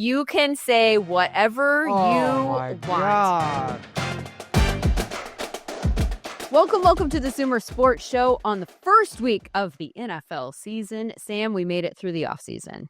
You can say whatever you want. God. Welcome to the SumerSports Show on the first week of the NFL season. Sam, we made it through the offseason.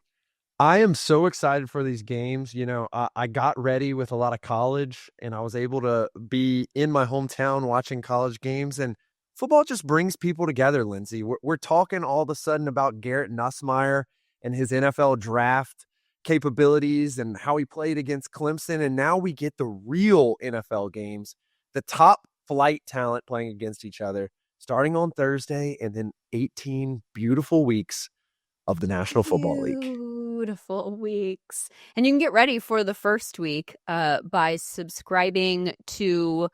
I am so excited for these games. You know, I got ready with a lot of college, and I was able to be in my hometown watching college games, and football just brings people together, Lindsay. We're talking all of a sudden about Garrett Nussmeier and his NFL draft capabilities and how he played against Clemson, and now we get the real NFL games, the top flight talent playing against each other, starting on Thursday, and then 18 beautiful weeks of the National Football League. Beautiful weeks. And you can get ready for the first week by subscribing to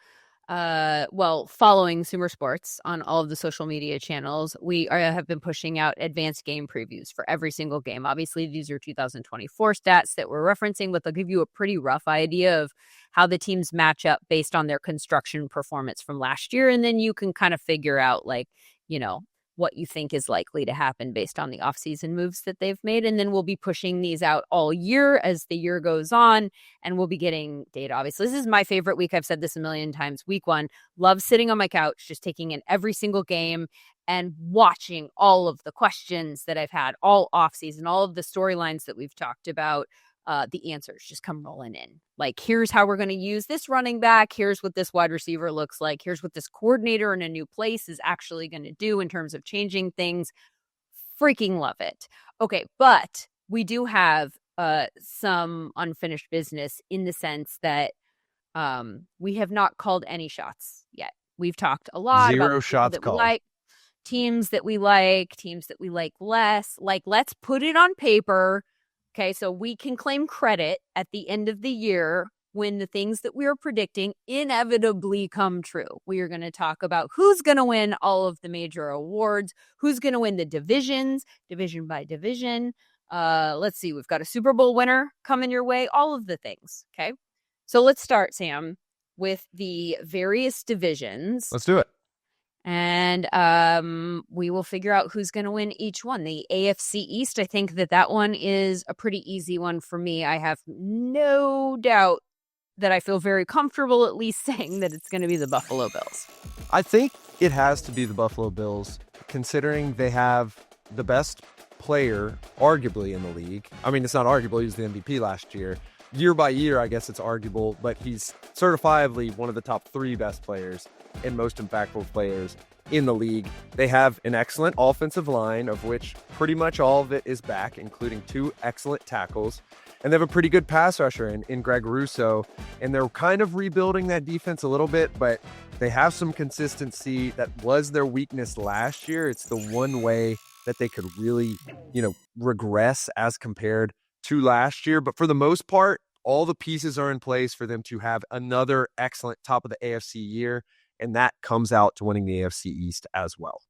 following SumerSports on all of the social media channels. We have been pushing out advanced game previews for every single game. Obviously, these are 2024 stats that we're referencing, but they'll give you a pretty rough idea of how the teams match up based on their construction performance from last year. And then you can kind of figure out, like, you know, what you think is likely to happen based on the offseason moves that they've made. And then we'll be pushing these out all year as the year goes on, and we'll be getting data. Obviously, this is my favorite week. I've said this a million times. Week one, love sitting on my couch, just taking in every single game and watching all of the questions that I've had all offseason, all of the storylines that we've talked about. The answers just come rolling in. Like, here's how we're going to use this running back. Here's what this wide receiver looks like. Here's what this coordinator in a new place is actually going to do in terms of changing things. Freaking love it. Okay, but we do have some unfinished business in the sense that we have not called any shots yet. We've talked a lot Zero about shots called. teams that we like less. Like, let's put it on paper. Okay, so we can claim credit at the end of the year when the things that we are predicting inevitably come true. We are going to talk about who's going to win all of the major awards, who's going to win the divisions, division by division. Let's see, we've got a Super Bowl winner coming your way, all of the things, okay? So let's start, Sam, with the various divisions. Let's do it. And we will figure out who's going to win each one. The AFC East, I think that one is a pretty easy one for me. I have no doubt that I feel very comfortable at least saying that it's going to be the Buffalo Bills. I think it has to be the Buffalo Bills, considering they have the best player, arguably, in the league. I mean, it's not arguable. He was the MVP last year. Year by year, I guess it's arguable, but he's certifiably one of the top three best players and most impactful players in the league. They have an excellent offensive line, of which pretty much all of it is back, including two excellent tackles. And they have a pretty good pass rusher in Greg Russo. And they're kind of rebuilding that defense a little bit, but they have some consistency that was their weakness last year. It's the one way that they could really, regress as compared to last year. But for the most part, all the pieces are in place for them to have another excellent top of the AFC year. And that comes out to winning the AFC East as well.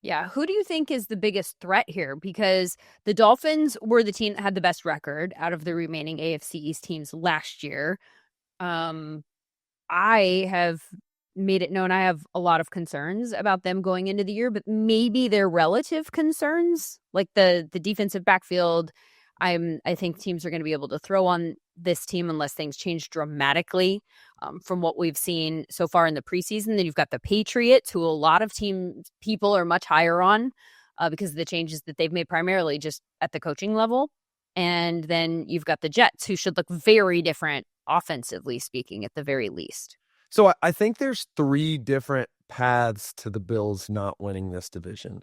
Yeah. Who do you think is the biggest threat here? Because the Dolphins were the team that had the best record out of the remaining AFC East teams last year. I have made it known I have a lot of concerns about them going into the year, but maybe their relative concerns, like the defensive backfield. I think teams are going to be able to throw on this team unless things change dramatically from what we've seen so far in the preseason. Then you've got the Patriots, who a lot of people are much higher on because of the changes that they've made primarily just at the coaching level. And then you've got the Jets, who should look very different offensively speaking at the very least. So I think there's three different paths to the Bills not winning this division.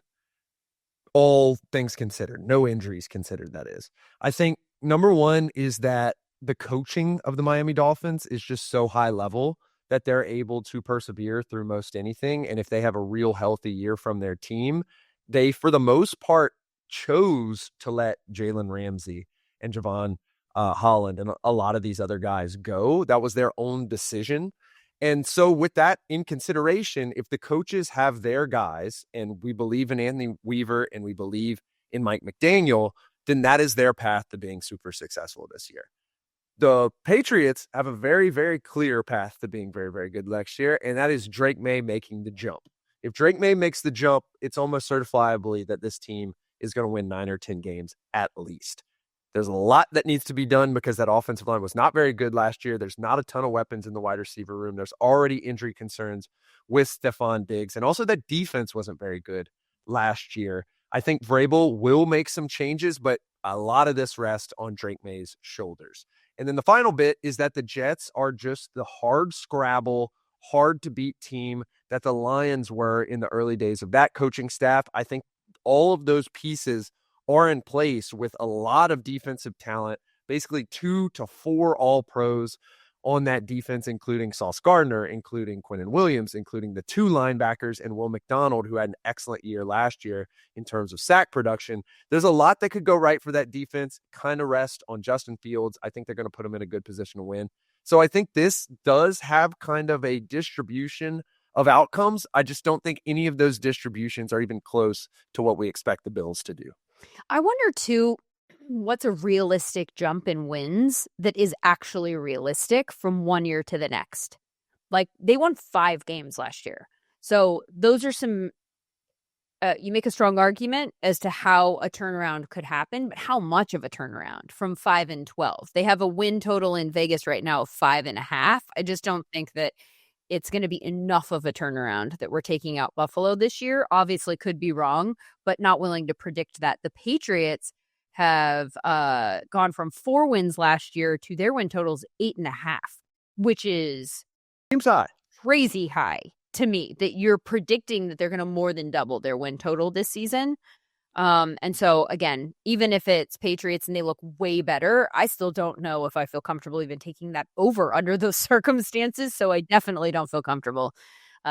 All things considered, no injuries considered, that is. I think number one is that the coaching of the Miami Dolphins is just so high level that they're able to persevere through most anything. And if they have a real healthy year from their team, they, for the most part, chose to let Jalen Ramsey and Javon Holland and a lot of these other guys go. That was their own decision. And so with that in consideration, if the coaches have their guys, and we believe in Anthony Weaver and we believe in Mike McDaniel, then that is their path to being super successful this year. The Patriots have a very, very clear path to being very, very good next year, and that is Drake May making the jump. If Drake May makes the jump, it's almost certifiably that this team is going to win 9 or 10 games at least. There's a lot that needs to be done because that offensive line was not very good last year. There's not a ton of weapons in the wide receiver room. There's already injury concerns with Stephon Diggs. And also that defense wasn't very good last year. I think Vrabel will make some changes, but a lot of this rests on Drake May's shoulders. And then the final bit is that the Jets are just the hard scrabble, hard to beat team that the Lions were in the early days of that coaching staff. I think all of those pieces are in place with a lot of defensive talent, basically 2 to 4 all-pros on that defense, including Sauce Gardner, including Quinnen Williams, including the 2 linebackers and Will McDonald, who had an excellent year last year in terms of sack production. There's a lot that could go right for that defense, kind of rest on Justin Fields. I think they're going to put him in a good position to win. So I think this does have kind of a distribution of outcomes. I just don't think any of those distributions are even close to what we expect the Bills to do. I wonder, too, what's a realistic jump in wins that is actually realistic from one year to the next? Like, they won 5 games last year. So those are some, you make a strong argument as to how a turnaround could happen, but how much of a turnaround from 5-12? They have a win total in Vegas right now of 5.5. I just don't think that it's going to be enough of a turnaround that we're taking out Buffalo this year. Obviously could be wrong, but not willing to predict that. The Patriots have gone from 4 wins last year to their win totals 8.5, which is seems high, crazy high to me, that you're predicting that they're going to more than double their win total this season. And so, again, even if it's Patriots and they look way better, I still don't know if I feel comfortable even taking that over under those circumstances. So I definitely don't feel comfortable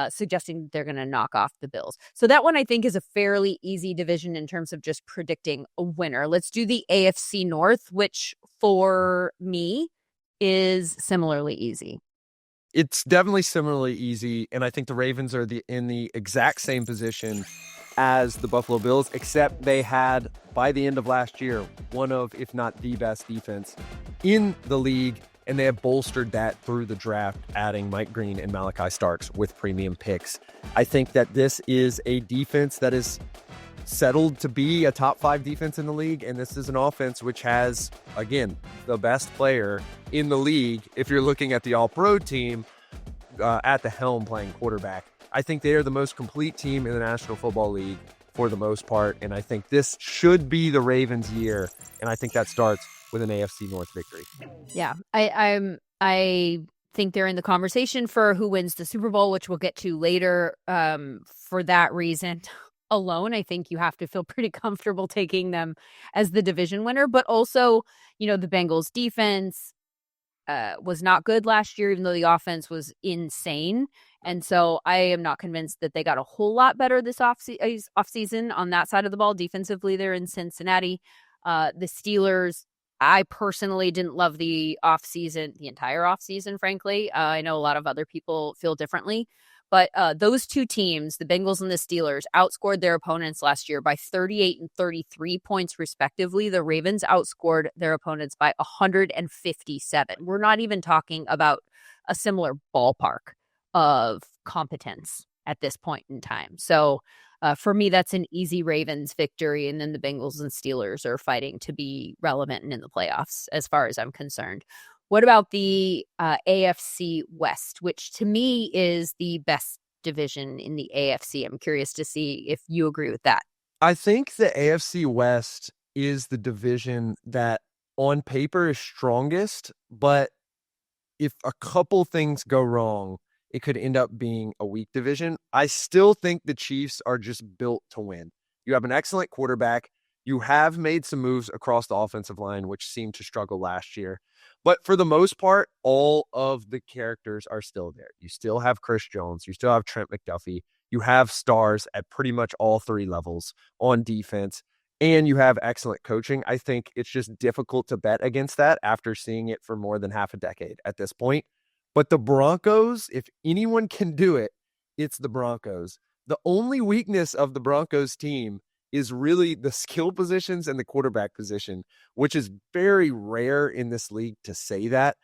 suggesting they're going to knock off the Bills. So that one, I think, is a fairly easy division in terms of just predicting a winner. Let's do the AFC North, which for me is similarly easy. It's definitely similarly easy, and I think the Ravens are in the exact same position as the Buffalo Bills, except they had, by the end of last year, one of, if not the best defense in the league, and they have bolstered that through the draft, adding Mike Green and Malachi Starks with premium picks. I think that this is a defense that is settled to be a top 5 defense in the league, and this is an offense which has, again, the best player in the league if you're looking at the all-pro team at the helm playing quarterback. I think they are the most complete team in the National Football League for the most part, and I think this should be the Ravens' year, and I think that starts with an AFC North victory. Yeah, I think they're in the conversation for who wins the Super Bowl, which we'll get to later. For that reason alone, I think you have to feel pretty comfortable taking them as the division winner, but also, you know, the Bengals defense was not good last year, even though the offense was insane. And so I am not convinced that they got a whole lot better this offseason on that side of the ball. Defensively, they're in Cincinnati. The Steelers, I personally didn't love the entire offseason, frankly. I know a lot of other people feel differently. But those 2 teams, the Bengals and the Steelers, outscored their opponents last year by 38 and 33 points, respectively. The Ravens outscored their opponents by 157. We're not even talking about a similar ballpark of competence at this point in time. So for me, that's an easy Ravens victory. And then the Bengals and Steelers are fighting to be relevant and in the playoffs, as far as I'm concerned. What about the AFC West, which to me is the best division in the AFC? I'm curious to see if you agree with that. I think the AFC West is the division that on paper is strongest, but if a couple things go wrong, it could end up being a weak division. I still think the Chiefs are just built to win. You have an excellent quarterback. You have made some moves across the offensive line, which seemed to struggle last year. But for the most part, all of the characters are still there. You still have Chris Jones. You still have Trent McDuffie. You have stars at pretty much all 3 levels on defense. And you have excellent coaching. I think it's just difficult to bet against that after seeing it for more than half a decade at this point. But the Broncos, if anyone can do it, it's the Broncos. The only weakness of the Broncos team is really the skill positions and the quarterback position, which is very rare in this league to say that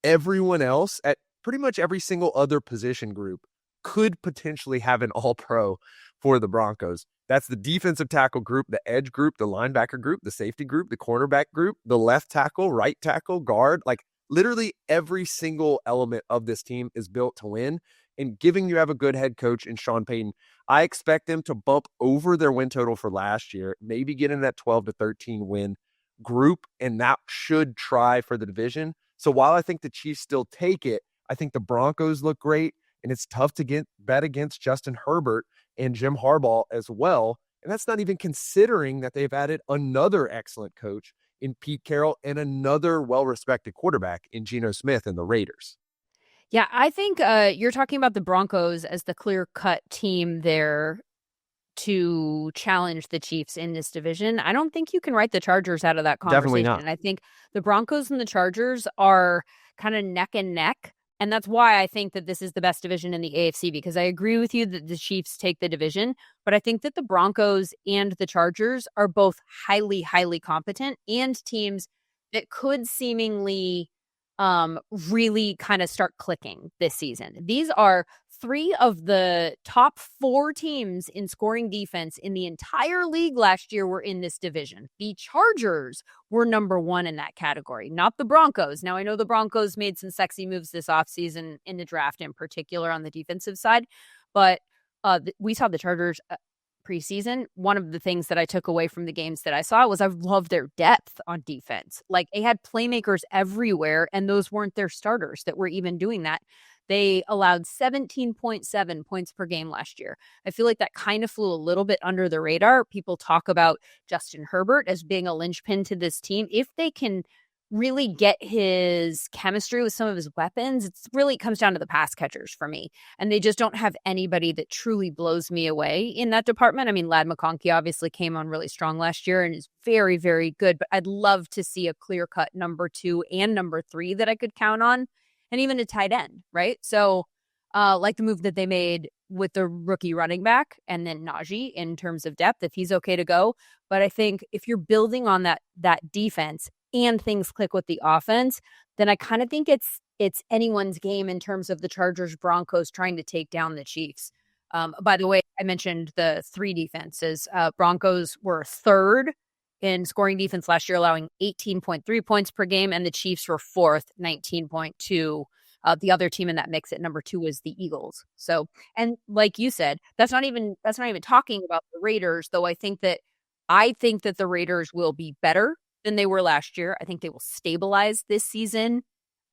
everyone else at pretty much every single other position group could potentially have an all-pro for the Broncos. That's the defensive tackle group, the edge group, the linebacker group, the safety group, the cornerback group, the left tackle, right tackle, guard. Like literally every single element of this team is built to win. And given you have a good head coach in Sean Payton, I expect them to bump over their win total for last year, maybe get in that 12 to 13 win group, and that should try for the division. So while I think the Chiefs still take it, I think the Broncos look great, and it's tough to bet against Justin Herbert and Jim Harbaugh as well. And that's not even considering that they've added another excellent coach in Pete Carroll and another well-respected quarterback in Geno Smith and the Raiders. Yeah, I think you're talking about the Broncos as the clear-cut team there to challenge the Chiefs in this division. I don't think you can write the Chargers out of that conversation. Definitely not. And I think the Broncos and the Chargers are kind of neck and neck. And that's why I think that this is the best division in the AFC, because I agree with you that the Chiefs take the division, but I think that the Broncos and the Chargers are both highly, highly competent and teams that could seemingly really kind of start clicking this season. These are 3 of the top 4 teams in scoring defense in the entire league last year were in this division. The Chargers were number 1 in that category, not the Broncos. Now, I know the Broncos made some sexy moves this offseason in the draft, in particular on the defensive side, but we saw the Chargers preseason. One of the things that I took away from the games that I saw was I love their depth on defense. Like, they had playmakers everywhere, and those weren't their starters that were even doing that. They allowed 17.7 points per game last year. I feel like that kind of flew a little bit under the radar. People talk about Justin Herbert as being a linchpin to this team. If they can really get his chemistry with some of his weapons, it really comes down to the pass catchers for me. And they just don't have anybody that truly blows me away in that department. I mean, Ladd McConkey obviously came on really strong last year and is very, very good, but I'd love to see a clear-cut number 2 and number 3 that I could count on, and even a tight end, right? So like the move that they made with the rookie running back and then Najee in terms of depth, if he's okay to go. But I think if you're building on that defense and things click with the offense, then I kind of think it's anyone's game in terms of the Chargers, Broncos trying to take down the Chiefs. By the way, I mentioned the 3 defenses. Broncos were 3rd in scoring defense last year, allowing 18.3 points per game, and the Chiefs were 4th, 19.2. The other team in that mix at number 2 was the Eagles. So, and like you said, that's not even talking about the Raiders, though I think that the Raiders will be better than they were last year. I think they will stabilize this season.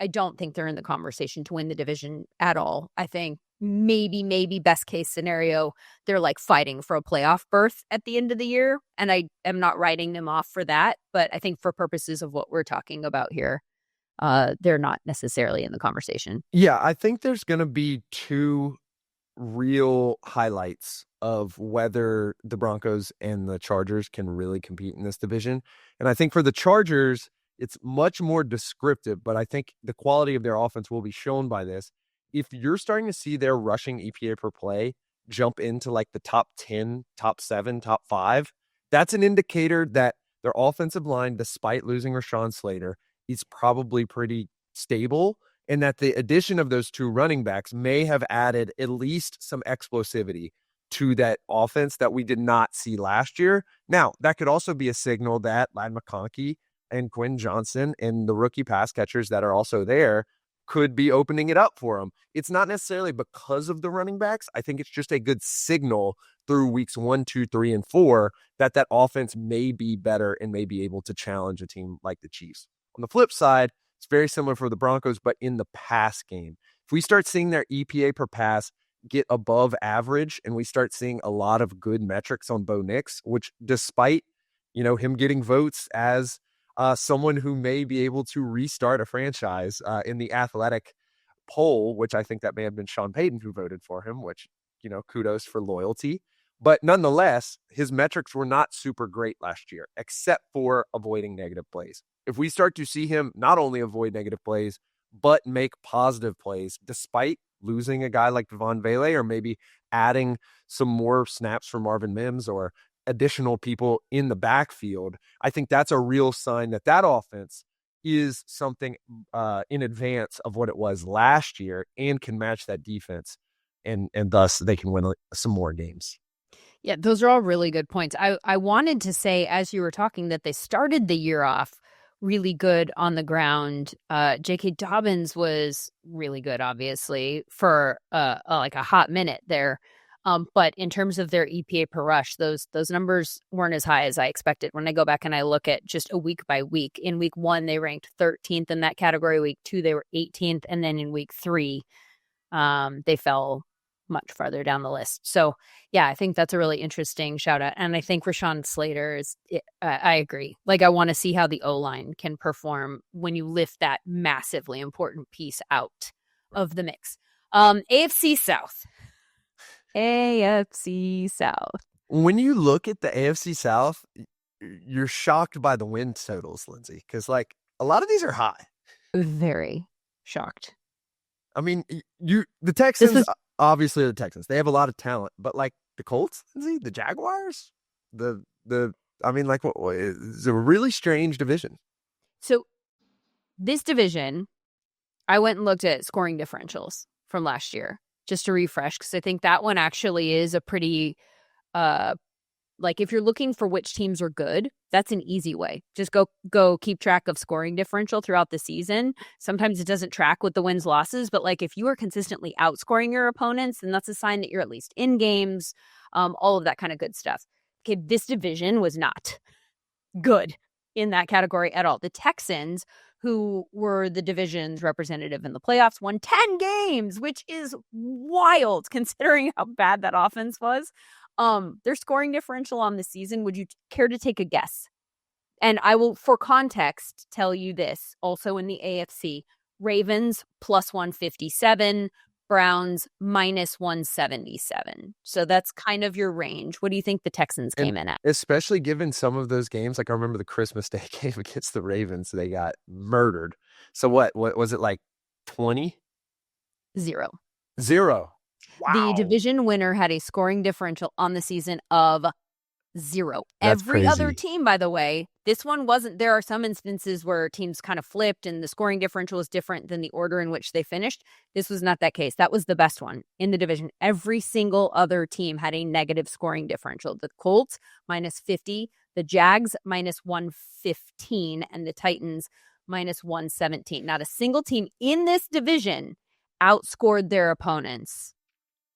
I don't think they're in the conversation to win the division at all. I think maybe best case scenario, they're like fighting for a playoff berth at the end of the year. And I am not writing them off for that. But I think for purposes of what we're talking about here, they're not necessarily in the conversation. Yeah, I think there's going to be 2 real highlights of whether the Broncos and the Chargers can really compete in this division. And I think for the Chargers, it's much more descriptive, but I think the quality of their offense will be shown by this. If you're starting to see their rushing EPA per play jump into like the top 10, top 7, top 5, that's an indicator that their offensive line, despite losing Rashawn Slater, is probably pretty stable, and that the addition of those 2 running backs may have added at least some explosivity to that offense that we did not see last year. Now, that could also be a signal that Ladd McConkey and Quinn Johnson and the rookie pass catchers that are also there could be opening it up for them. It's not necessarily because of the running backs. I think it's just a good signal through weeks 1, 2, 3, and 4 that offense may be better and may be able to challenge a team like the Chiefs. On the flip side, it's very similar for the Broncos, but in the pass game. If we start seeing their EPA per pass get above average and we start seeing a lot of good metrics on Bo Nix, which despite, him getting votes as someone who may be able to restart a franchise in the Athletic poll, which I think that may have been Sean Payton who voted for him, which, kudos for loyalty. But nonetheless, his metrics were not super great last year, except for avoiding negative plays. If we start to see him not only avoid negative plays, but make positive plays, despite losing a guy like Devon Vele, or maybe adding some more snaps for Marvin Mims or additional people in the backfield, I think that's a real sign that offense is something in advance of what it was last year and can match that defense, and thus they can win some more games. Yeah, those are all really good points. I wanted to say, as you were talking, that they started the year off really good on the ground. J.K. Dobbins was really good, obviously, for like a hot minute there. But in terms of their EPA per rush, those numbers weren't as high as I expected. When I go back and I look at just a week by week, in week 1, they ranked 13th in that category. Week 2, they were 18th. And then in week 3, they fell much farther down the list. So, yeah, I think that's a really interesting shout out. And I think Rashawn Slater is, I agree. Like, I want to see how the O-line can perform when you lift that massively important piece out of the mix. AFC South. AFC South. When you look at the AFC South, you're shocked by the win totals, Lindsay, because like a lot of these are high. Very shocked. I mean, the Texans, obviously the Texans, they have a lot of talent, but like the Colts, Lindsay, the Jaguars, I mean, like, it's a really strange division. So this division, I went and looked at scoring differentials from last year just to refresh, because I think that one actually is a pretty, like, if you're looking for which teams are good, that's an easy way. Just go keep track of scoring differential throughout the season. Sometimes it doesn't track with the wins, losses, but like if you are consistently outscoring your opponents, then that's a sign that you're at least in games, all of that kind of good stuff. Okay, this division was not good in that category at all. The Texans, who were the division's representative in the playoffs, won 10 games, which is wild considering how bad that offense was. Their scoring differential on the season, would you care to take a guess? And I will, for context, tell you this. Also in the AFC, Ravens plus 157, Browns minus 177. So that's kind of your range. What do you think the Texans came in at? Especially given some of those games, like I remember the Christmas Day game against the Ravens, they got murdered. So what was it, like 20? 0. Wow. The division winner had a scoring differential on the season of 0. That's Every crazy. other team, by the way, this one wasn't. There are some instances where teams kind of flipped and the scoring differential was different than the order in which they finished. This was not that case. That was the best one in the division. Every single other team had a negative scoring differential. The Colts minus 50, the Jags minus 115, and the Titans minus 117. Not a single team in this division outscored their opponents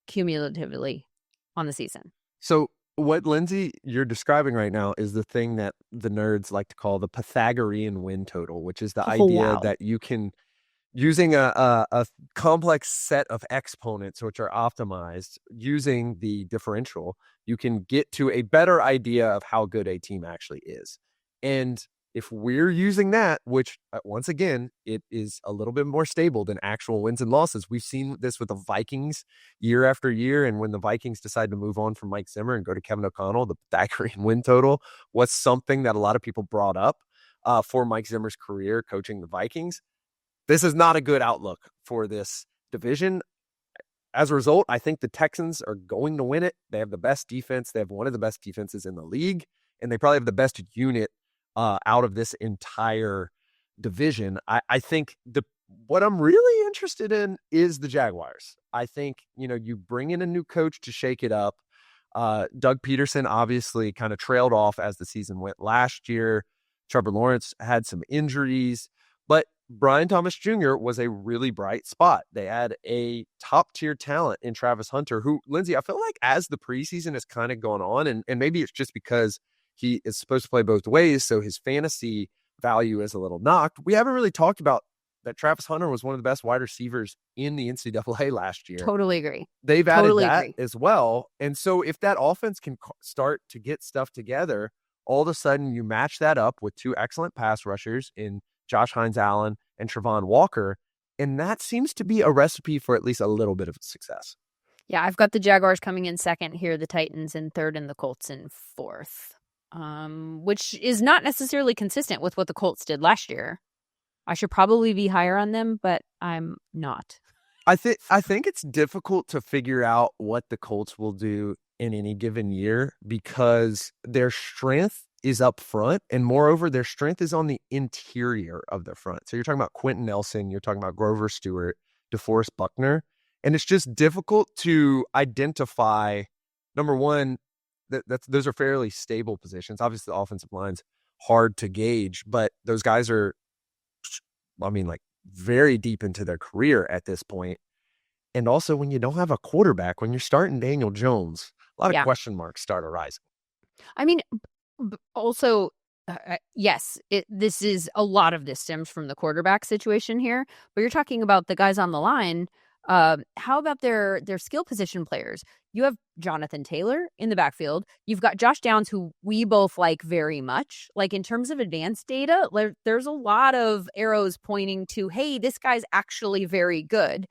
cumulatively on the season. So what, Lindsay, you're describing right now is the thing that the nerds like to call the Pythagorean win total, which is the idea that you can, using a complex set of exponents which are optimized using the differential, you can get to a better idea of how good a team actually is. And if we're using that, which once again, it is a little bit more stable than actual wins and losses. We've seen this with the Vikings year after year. And when the Vikings decide to move on from Mike Zimmer and go to Kevin O'Connell, the Pythagorean win total was something that a lot of people brought up for Mike Zimmer's career coaching the Vikings. This is not a good outlook for this division. As a result, I think the Texans are going to win it. They have the best defense. They have one of the best defenses in the league, and they probably have the best unit out of this entire division. I think what I'm really interested in is the Jaguars. I think, you bring in a new coach to shake it up. Doug Peterson obviously kind of trailed off as the season went last year. Trevor Lawrence had some injuries, but Brian Thomas Jr. was a really bright spot. They had a top-tier talent in Travis Hunter, who, Lindsay, I feel like as the preseason has kind of gone on, and maybe it's just because he is supposed to play both ways, so his fantasy value is a little knocked. We haven't really talked about that Travis Hunter was one of the best wide receivers in the NCAA last year. Totally agree. They've added that as well. And so if that offense can start to get stuff together, all of a sudden you match that up with two excellent pass rushers in Josh Hines-Allen and Travon Walker, and that seems to be a recipe for at least a little bit of success. Yeah, I've got the Jaguars coming in second here, the Titans in third, and the Colts in fourth. Which is not necessarily consistent with what the Colts did last year. I should probably be higher on them, but I'm not. I think it's difficult to figure out what the Colts will do in any given year because their strength is up front, and moreover, their strength is on the interior of the front. So you're talking about Quentin Nelson, you're talking about Grover Stewart, DeForest Buckner, and it's just difficult to identify, number one, those are fairly stable positions. Obviously, the offensive line's hard to gauge, but those guys are, I mean, like very deep into their career at this point. And also, when you don't have a quarterback, when you're starting Daniel Jones, a lot of Yeah. question marks start arising. I mean, also, yes, this is a lot of this stems from the quarterback situation here, but you're talking about the guys on the line. How about their skill position players? You have Jonathan Taylor in the backfield. You've got Josh Downs, who we both like very much. Like in terms of advanced data, there's a lot of arrows pointing to, hey, this guy's actually very good.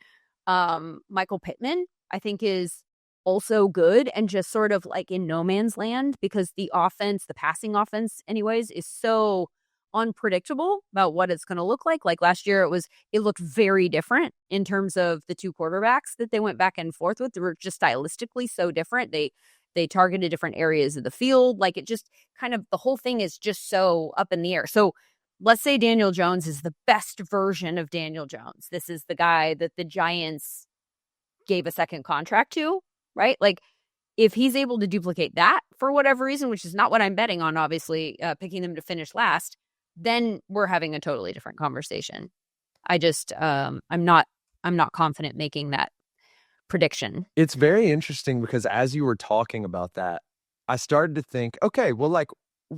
Michael Pittman, I think, is also good and just sort of like in no man's land because the offense, the passing offense anyways, is so unpredictable about what it's going to look like. Like last year, it looked very different in terms of the two quarterbacks that they went back and forth with. They were just stylistically so different. They targeted different areas of the field. Like it just kind of, the whole thing is just so up in the air. So let's say Daniel Jones is the best version of Daniel Jones. This is the guy that the Giants gave a second contract to, right? Like if he's able to duplicate that for whatever reason, which is not what I'm betting on, obviously, picking them to finish last, then we're having a totally different conversation. I just, I'm not confident making that prediction. It's very interesting because as you were talking about that, I started to think, okay, well, like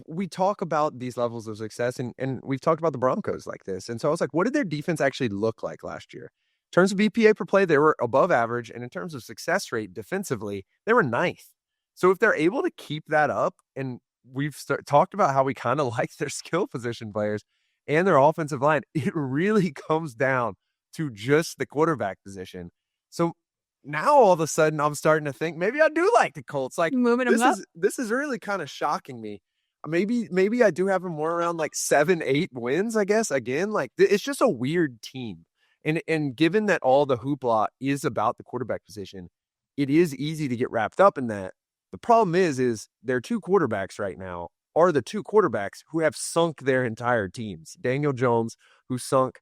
we talk about these levels of success and we've talked about the Broncos like this. And so I was like, what did their defense actually look like last year? In terms of BPA per play, they were above average. And in terms of success rate defensively, they were ninth. So if they're able to keep that up, and we've talked about how we kind of like their skill position players and their offensive line, it really comes down to just the quarterback position. So now all of a sudden I'm starting to think maybe I do like the Colts. Like moving them up. This is really kind of shocking me. Maybe I do have them more around like 7-8 wins, I guess. Again, like it's just a weird team. And given that all the hoopla is about the quarterback position, it is easy to get wrapped up in that. The problem is their two quarterbacks right now are the two quarterbacks who have sunk their entire teams. Daniel Jones, who sunk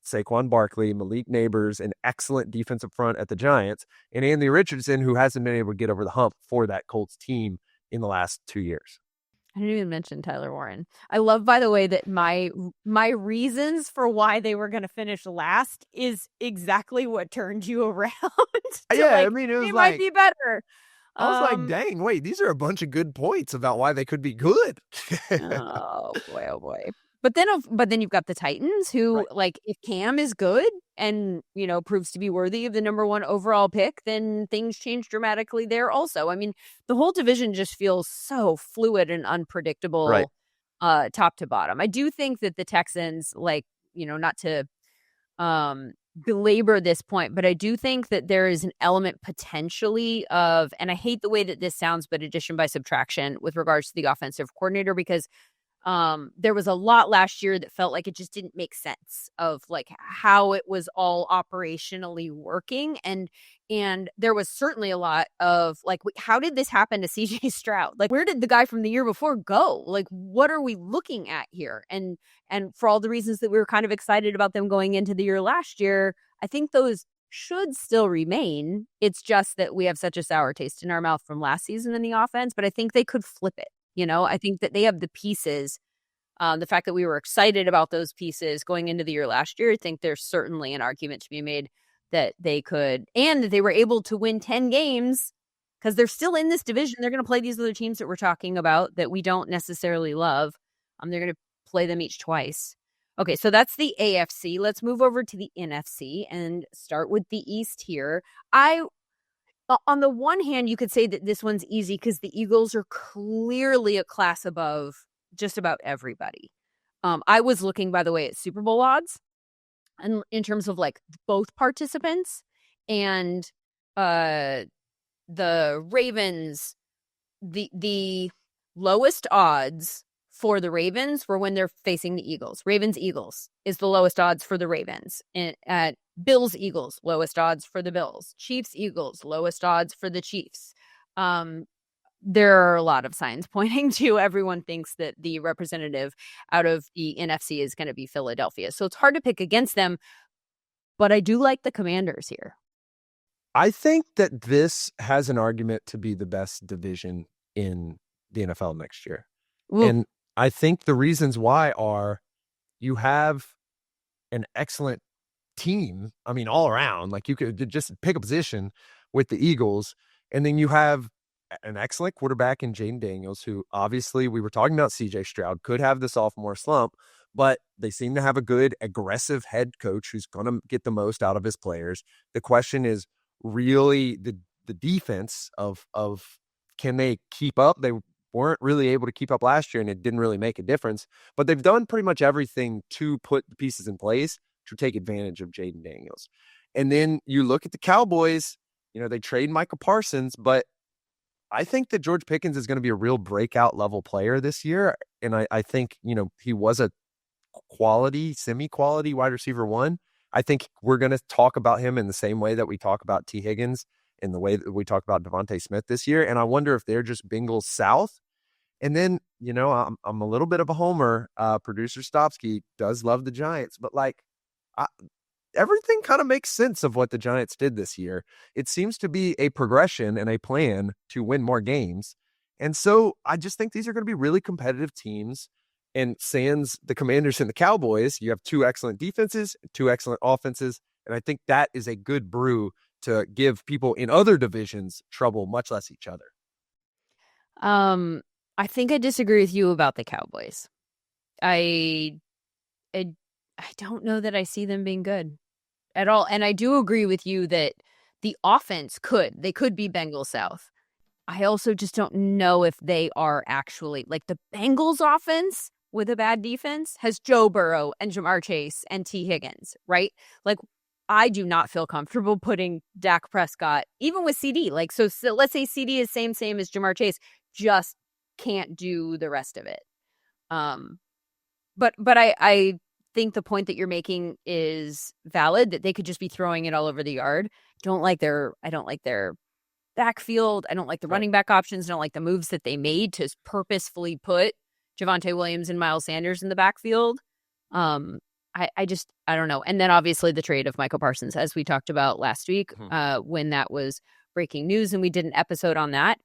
Saquon Barkley, Malik Neighbors, an excellent defensive front at the Giants, and Anthony Richardson, who hasn't been able to get over the hump for that Colts team in the last 2 years. I didn't even mention Tyler Warren. I love, by the way, that my reasons for why they were going to finish last is exactly what turned you around. Yeah, like, I mean, it might be better. I was like, dang, wait, these are a bunch of good points about why they could be good. Oh boy. But then you've got the Titans who, right, like, if Cam is good and, proves to be worthy of the number 1 overall pick, then things change dramatically there also. I mean, the whole division just feels so fluid and unpredictable, right, top to bottom. I do think that the Texans, like, not to belabor this point, but I do think that there is an element potentially of, and I hate the way that this sounds, but addition by subtraction with regards to the offensive coordinator, because there was a lot last year that felt like it just didn't make sense of like how it was all operationally working. And there was certainly a lot of like, how did this happen to CJ Stroud? Like, where did the guy from the year before go? Like, what are we looking at here? And for all the reasons that we were kind of excited about them going into the year last year, I think those should still remain. It's just that we have such a sour taste in our mouth from last season in the offense, but I think they could flip it. I think that they have the pieces. The fact that we were excited about those pieces going into the year last year, I think there's certainly an argument to be made that they could, and that they were able to win 10 games because they're still in this division. They're going to play these other teams that we're talking about that we don't necessarily love. They're going to play them each twice. Okay, so that's the AFC. Let's move over to the NFC and start with the East here. On the one hand, you could say that this one's easy because the Eagles are clearly a class above just about everybody. I was looking, by the way, at Super Bowl odds, and in terms of like both participants, and the Ravens, the lowest odds for the Ravens were when they're facing the Eagles. Ravens-Eagles is the lowest odds for the Ravens. And at Bills-Eagles, lowest odds for the Bills. Chiefs-Eagles, lowest odds for the Chiefs. There are a lot of signs pointing to everyone thinks that the representative out of the NFC is going to be Philadelphia. So it's hard to pick against them, but I do like the Commanders here. I think that this has an argument to be the best division in the NFL next year. Ooh. And I think the reasons why are you have an excellent team. I mean, all around, like you could just pick a position with the Eagles, and then you have an excellent quarterback in Jaden Daniels, who obviously we were talking about CJ Stroud could have the sophomore slump, but they seem to have a good, aggressive head coach who's going to get the most out of his players. The question is really the defense of can they keep up? They weren't really able to keep up last year, and it didn't really make a difference. But they've done pretty much everything to put the pieces in place to take advantage of Jaden Daniels. And then you look at the Cowboys, they trade Micah Parsons, but I think that George Pickens is going to be a real breakout level player this year. And I think, he was a semi-quality wide receiver one. I think we're going to talk about him in the same way that we talk about T. Higgins, in the way that we talk about Devontae Smith this year. And I wonder if they're just Bengals South. And then, I'm a little bit of a homer. Producer Stopsky does love the Giants, but everything kind of makes sense of what the Giants did this year. It seems to be a progression and a plan to win more games. And so I just think these are going to be really competitive teams. And sans the Commanders and the Cowboys, you have two excellent defenses, two excellent offenses. And I think that is a good brew to give people in other divisions trouble, much less each other. I think I disagree with you about the Cowboys. I don't know that I see them being good at all. And I do agree with you that the offense they could be Bengals South. I also just don't know if they are actually, like, the Bengals offense with a bad defense has Joe Burrow and Jamar Chase and T. Higgins, right? Like, I do not feel comfortable putting Dak Prescott, even with CD. Like, so let's say CD is same as Jamar Chase, just can't do the rest of it. But I think the point that you're making is valid, that they could just be throwing it all over the yard. I don't like their backfield. I don't like the running back options. I don't like the moves that they made to purposefully put Javonte Williams and Miles Sanders in the backfield. I don't know. And then obviously the trade of Michael Parsons, as we talked about last week, when that was breaking news and we did an episode on that.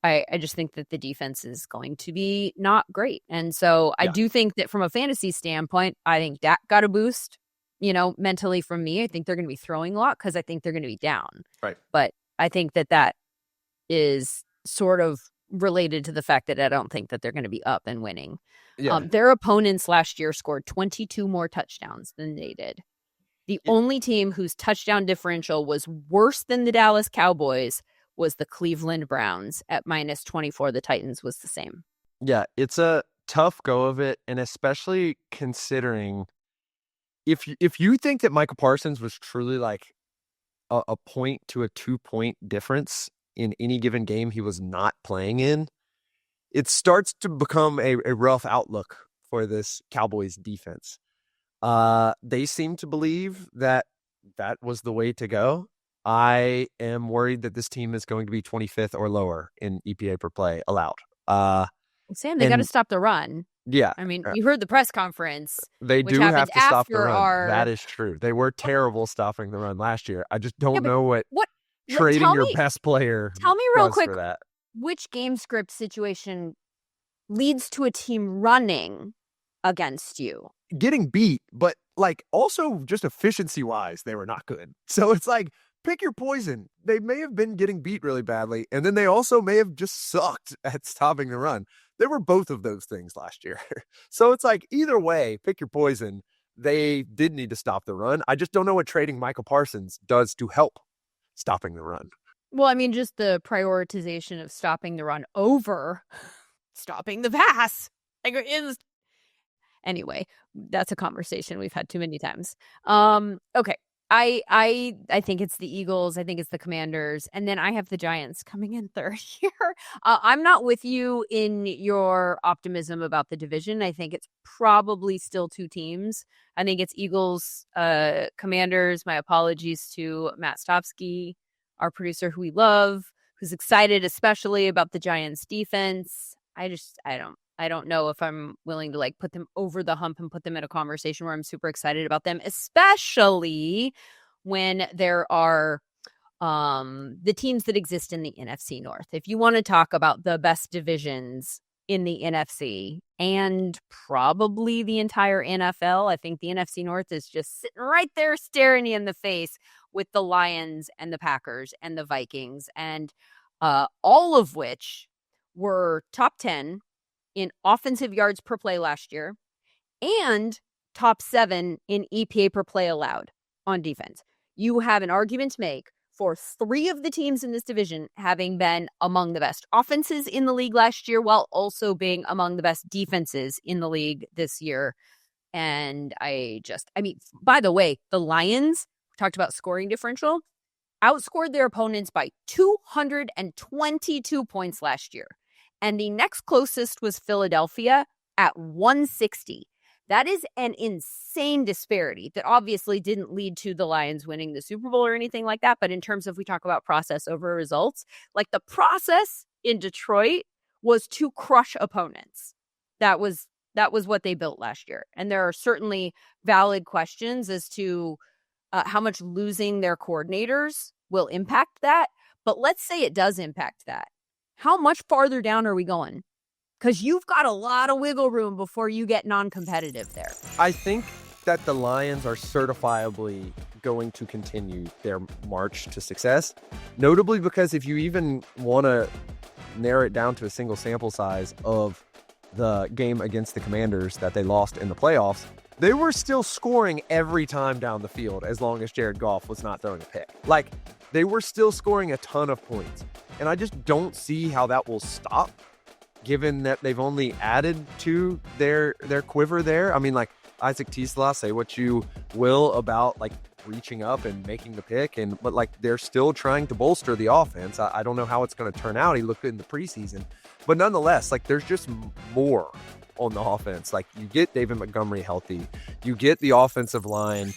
I just think that the defense is going to be not great. And so I do think that from a fantasy standpoint, I think Dak got a boost, mentally from me. I think they're going to be throwing a lot because I think they're going to be down. Right. But I think that is sort of related to the fact that I don't think that they're going to be up and winning. Yeah. Their opponents last year scored 22 more touchdowns than they did. The only team whose touchdown differential was worse than the Dallas Cowboys was the Cleveland Browns at -24. The Titans was the same. Yeah, it's a tough go of it, and especially considering if you think that Michael Parsons was truly like a point to a 2-point difference in any given game he was not playing in, it starts to become a rough outlook for this Cowboys defense. They seem to believe that was the way to go. I am worried that this team is going to be 25th or lower in EPA per play allowed. Sam, they got to stop the run. Yeah. I mean, you heard the press conference. They do have to stop the run. That is true. They were terrible stopping the run last year. I just don't know what trading your best player. Tell me real quick, for that. Which game script situation leads to a team running against you? Getting beat, but also just efficiency-wise, they were not good. So it's pick your poison. They may have been getting beat really badly, and then they also may have just sucked at stopping the run. There were both of those things last year. So it's either way, pick your poison. They did need to stop the run. I just don't know what trading Michael Parsons does to help stopping the run. Well, I mean, just the prioritization of stopping the run over stopping the pass. Anyway, that's a conversation we've had too many times. Okay. I think it's the Eagles. I think it's the Commanders. And then I have the Giants coming in third here. I'm not with you in your optimism about the division. I think it's probably still two teams. I think it's Eagles, Commanders. My apologies to Matt Stopsky, our producer who we love, who's excited especially about the Giants defense. I don't know if I'm willing to put them over the hump and put them in a conversation where I'm super excited about them, especially when there are the teams that exist in the NFC North. If you want to talk about the best divisions in the NFC and probably the entire NFL, I think the NFC North is just sitting right there staring you in the face with the Lions and the Packers and the Vikings, and all of which were top 10 in offensive yards per play last year and top 7 in EPA per play allowed on defense. You have an argument to make for 3 of the teams in this division having been among the best offenses in the league last year while also being among the best defenses in the league this year. And I mean, by the way, the Lions, we talked about scoring differential, outscored their opponents by 222 points last year. And the next closest was Philadelphia at 160. That is an insane disparity that obviously didn't lead to the Lions winning the Super Bowl or anything like that. But in terms of, we talk about process over results, like the process in Detroit was to crush opponents. That was what they built last year. And there are certainly valid questions as to how much losing their coordinators will impact that. But let's say it does impact that. How much farther down are we going? Because you've got a lot of wiggle room before you get non-competitive there. I think that the Lions are certifiably going to continue their march to success, notably because if you even want to narrow it down to a single sample size of the game against the Commanders that they lost in the playoffs, they were still scoring every time down the field as long as Jared Goff was not throwing a pick. Like, they were still scoring a ton of points. And I just don't see how that will stop, given that they've only added to their quiver there. I mean, like, Isaac Tisla, say what you will about, like, reaching up and making the pick, but like, they're still trying to bolster the offense. I don't know how it's going to turn out. He looked good in the preseason. But nonetheless, like, there's just more on the offense. Like, you get David Montgomery healthy. You get the offensive line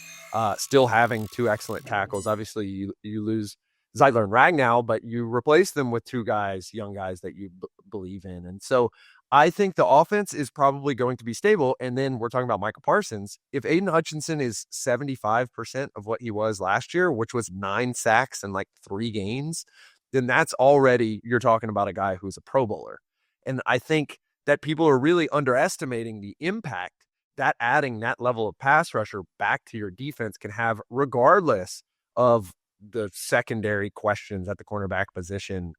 still having 2 excellent tackles. Obviously, you lose Zeitler and Ragnow, but you replace them with 2 young guys that you believe in. And so I think the offense is probably going to be stable. And then we're talking about Micah Parsons. If Aiden Hutchinson is 75% of what he was last year, which was 9 sacks and like 3 gains, then that's already, you're talking about a guy who's a Pro Bowler. And I think that people are really underestimating the impact that adding that level of pass rusher back to your defense can have, regardless of the secondary questions at the cornerback position.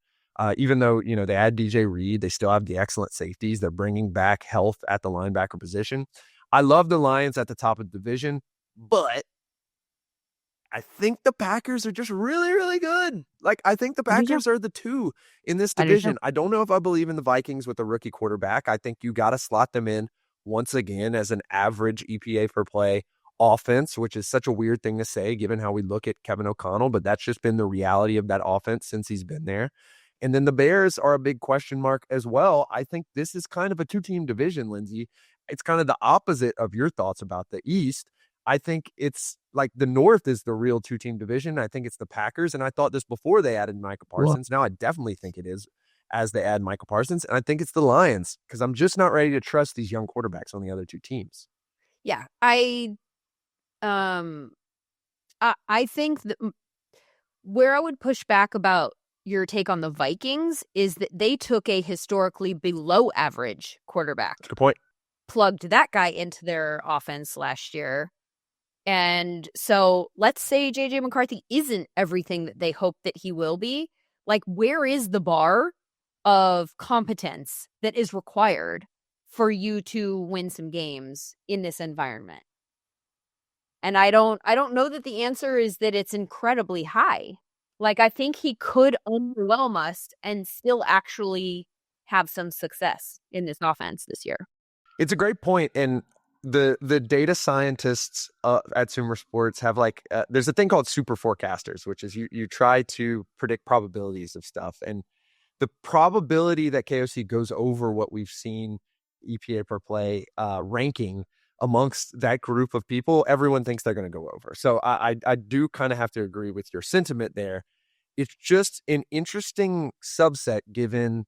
Even though, they add DJ Reed, they still have the excellent safeties. They're bringing back health at the linebacker position. I love the Lions at the top of the division, but I think the Packers are just really, really good. Like, I think the Packers are the 2 in this division. I don't know if I believe in the Vikings with a rookie quarterback. I think you got to slot them in once again as an average EPA per play offense, which is such a weird thing to say given how we look at Kevin O'Connell, but that's just been the reality of that offense since he's been there. And then the Bears are a big question mark as well. I think this is kind of a 2-team division, Lindsay. It's kind of the opposite of your thoughts about the East. I think it's like the North is the real 2-team division. I think it's the Packers, and I thought this before they added Micah Parsons. Now I definitely think it is as they add Micah Parsons, and I think it's the Lions because I'm just not ready to trust these young quarterbacks on the other 2 teams. Yeah, I think that where I would push back about your take on the Vikings is that they took a historically below average quarterback. Good point. Plugged that guy into their offense last year. And so let's say JJ McCarthy isn't everything that they hope that he will be. Like, where is the bar of competence that is required for you to win some games in this environment? And I don't know that the answer is that it's incredibly high. Like, I think he could underwhelm us and still actually have some success in this offense this year. It's a great point. And the data scientists at SumerSports have there's a thing called super forecasters, which is you try to predict probabilities of stuff. And the probability that KOC goes over what we've seen EPA per play ranking amongst that group of people, everyone thinks they're going to go over. So I do kind of have to agree with your sentiment there. It's just an interesting subset given,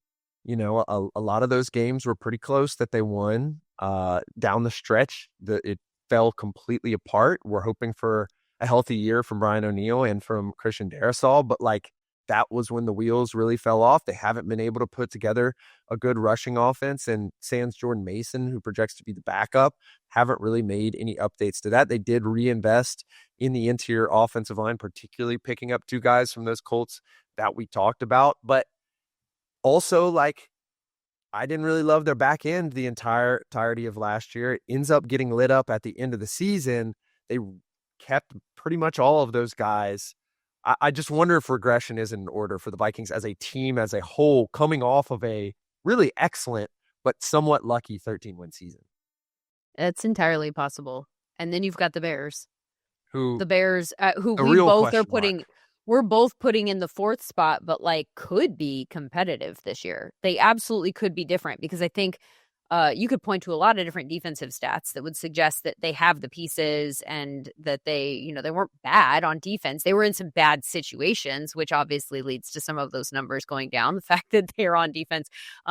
a lot of those games were pretty close that they won down the stretch. It fell completely apart. We're hoping for a healthy year from Brian O'Neill and from Christian Darrisaw, but like that was when the wheels really fell off. They haven't been able to put together a good rushing offense, and sans Jordan Mason, who projects to be the backup, haven't really made any updates to that. They did reinvest in the interior offensive line, particularly picking up two guys from those Colts that we talked about. But also, like, I didn't really love their back end the entirety of last year. It ends up getting lit up at the end of the season. They kept pretty much all of those guys. I just wonder if regression is in order for the Vikings as a team, as a whole, coming off of a really excellent but somewhat lucky 13-win season. It's entirely possible. And then you've got the Bears. Who We both are putting mark. We're both putting in the fourth spot, but like could be competitive this year. They absolutely could be different, because I think you could point to a lot of different defensive stats that would suggest that they have the pieces and that they weren't bad on defense. They were in some bad situations, which obviously leads to some of those numbers going down. The fact that they're on defense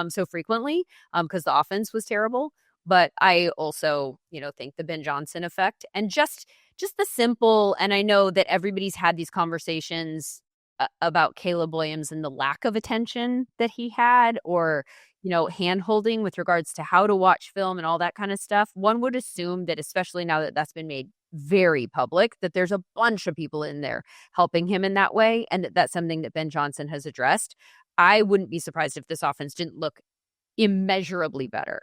so frequently because the offense was terrible. But I also, think the Ben Johnson effect and just the simple, and I know that everybody's had these conversations about Caleb Williams and the lack of attention that he had, or, hand-holding with regards to how to watch film and all that kind of stuff. One would assume that, especially now that that's been made very public, that there's a bunch of people in there helping him in that way, and that's something that Ben Johnson has addressed. I wouldn't be surprised if this offense didn't look immeasurably better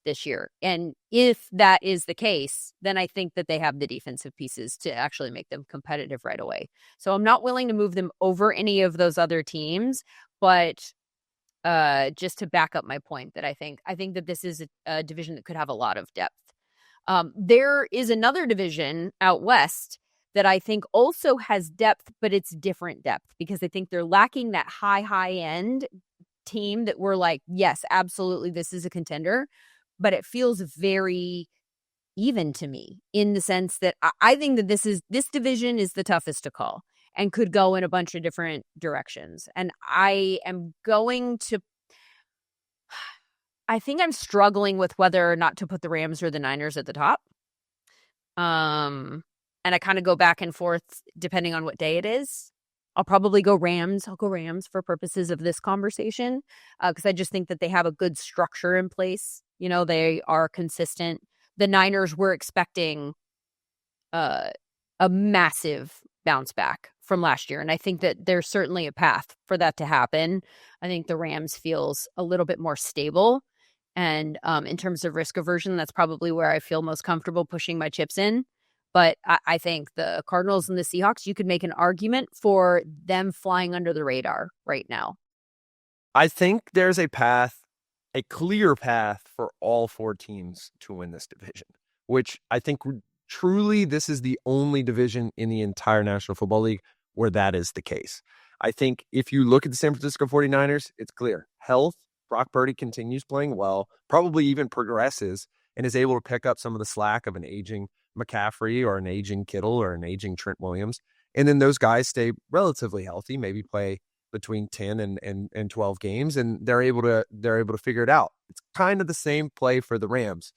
this year. And if that is the case, then I think that they have the defensive pieces to actually make them competitive right away. So I'm not willing to move them over any of those other teams, but just to back up my point that I think that this is a division that could have a lot of depth. There is another division out west that I think also has depth, but it's different depth, because I think they're lacking that high end team that we're like, yes, absolutely, this is a contender. But it feels very even to me, in the sense that I think that this division is the toughest to call and could go in a bunch of different directions. And I think I'm struggling with whether or not to put the Rams or the Niners at the top. And I kind of go back and forth depending on what day it is. I'll probably go Rams. I'll go Rams for purposes of this conversation, because I just think that they have a good structure in place. They are consistent. The Niners were expecting a massive bounce back from last year, and I think that there's certainly a path for that to happen. I think the Rams feels a little bit more stable, and in terms of risk aversion, that's probably where I feel most comfortable pushing my chips in. But I think the Cardinals and the Seahawks, you could make an argument for them flying under the radar right now. I think there's a clear path for all four teams to win this division, which I think truly this is the only division in the entire National Football League where that is the case. I think if you look at the San Francisco 49ers, it's clear. Health, Brock Purdy continues playing well, probably even progresses, and is able to pick up some of the slack of an aging McCaffrey or an aging Kittle or an aging Trent Williams. And then those guys stay relatively healthy, maybe play between 10 and 12 games, and they're able to figure it out. It's kind of the same play for the Rams.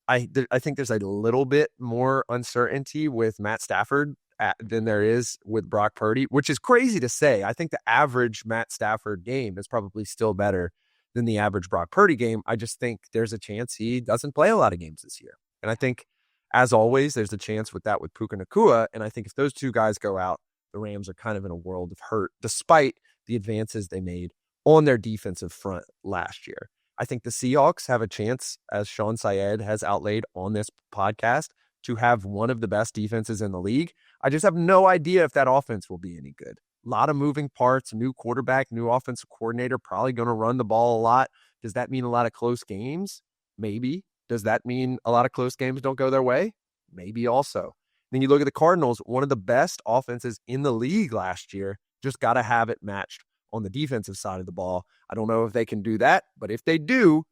I think there's a little bit more uncertainty with Matt Stafford than there is with Brock Purdy, which is crazy to say. I think the average Matt Stafford game is probably still better than the average Brock Purdy game. I just think there's a chance he doesn't play a lot of games this year. And I think, as always, there's a chance with Puka Nacua. And I think if those two guys go out, the Rams are kind of in a world of hurt, despite the advances they made on their defensive front last year. I think the Seahawks have a chance, as Sean Syed has outlaid on this podcast, to have one of the best defenses in the league. I just have no idea if that offense will be any good. A lot of moving parts, new quarterback, new offensive coordinator, probably going to run the ball a lot. Does that mean a lot of close games? Maybe. Does that mean a lot of close games don't go their way? Maybe also. Then you look at the Cardinals, one of the best offenses in the league last year, just got to have it matched on the defensive side of the ball. I don't know if they can do that, but if they do,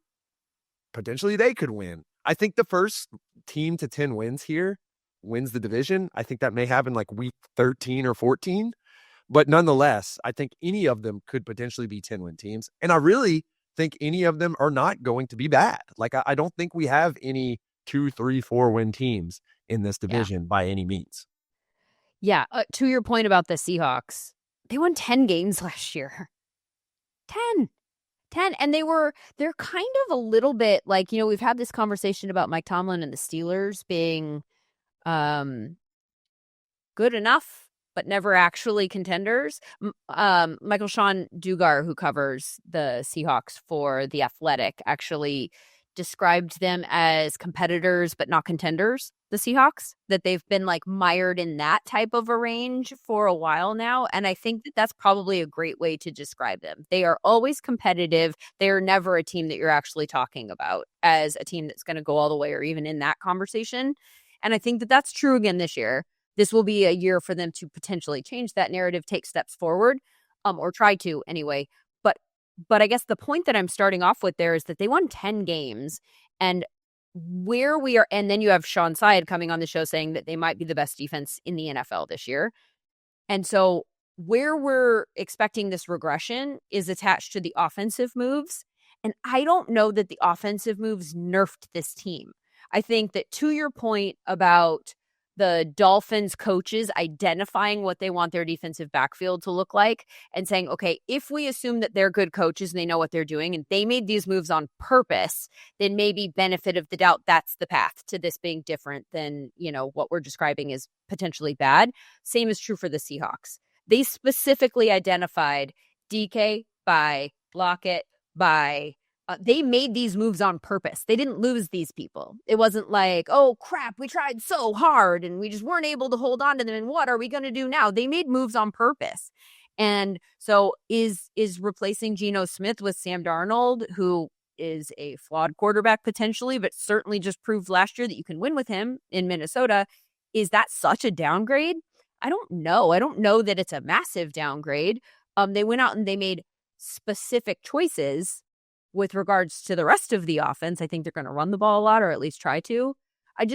potentially they could win. I think the first team to 10 wins here wins the division. I think that may happen like week 13 or 14. But nonetheless, I think any of them could potentially be 10-win teams. And I really think any of them are not going to be bad. Like, I don't think we have any 2, 3, 4-win teams in this division by any means. Yeah, to your point about the Seahawks, they won 10 games last year. 10. 10. And they're kind of a little bit like, we've had this conversation about Mike Tomlin and the Steelers being good enough, but never actually contenders. Michael Sean Dugar, who covers the Seahawks for The Athletic, actually described them as competitors, but not contenders, the Seahawks, that they've been like mired in that type of a range for a while now. And I think that that's probably a great way to describe them. They are always competitive. They are never a team that you're actually talking about as a team that's going to go all the way or even in that conversation. And I think that that's true again this year. This will be a year for them to potentially change that narrative, take steps forward, or try to anyway. But I guess the point that I'm starting off with there is that they won 10 games, and where we are, and then you have Sean Syed coming on the show saying that they might be the best defense in the NFL this year. And so where we're expecting this regression is attached to the offensive moves. And I don't know that the offensive moves nerfed this team. I think that to your point about the Dolphins coaches identifying what they want their defensive backfield to look like and saying, okay, if we assume that they're good coaches and they know what they're doing and they made these moves on purpose, then maybe benefit of the doubt, that's the path to this being different than, what we're describing as potentially bad. Same is true for the Seahawks. They specifically identified DK by Lockett by they made these moves on purpose. They didn't lose these people. It wasn't like, oh, crap, we tried so hard and we just weren't able to hold on to them. And what are we going to do now? They made moves on purpose. And so is replacing Geno Smith with Sam Darnold, who is a flawed quarterback potentially, but certainly just proved last year that you can win with him in Minnesota. Is that such a downgrade? I don't know. I don't know that it's a massive downgrade. They went out and they made specific choices with regards to the rest of the offense. I think they're going to run the ball a lot, or at least try to. I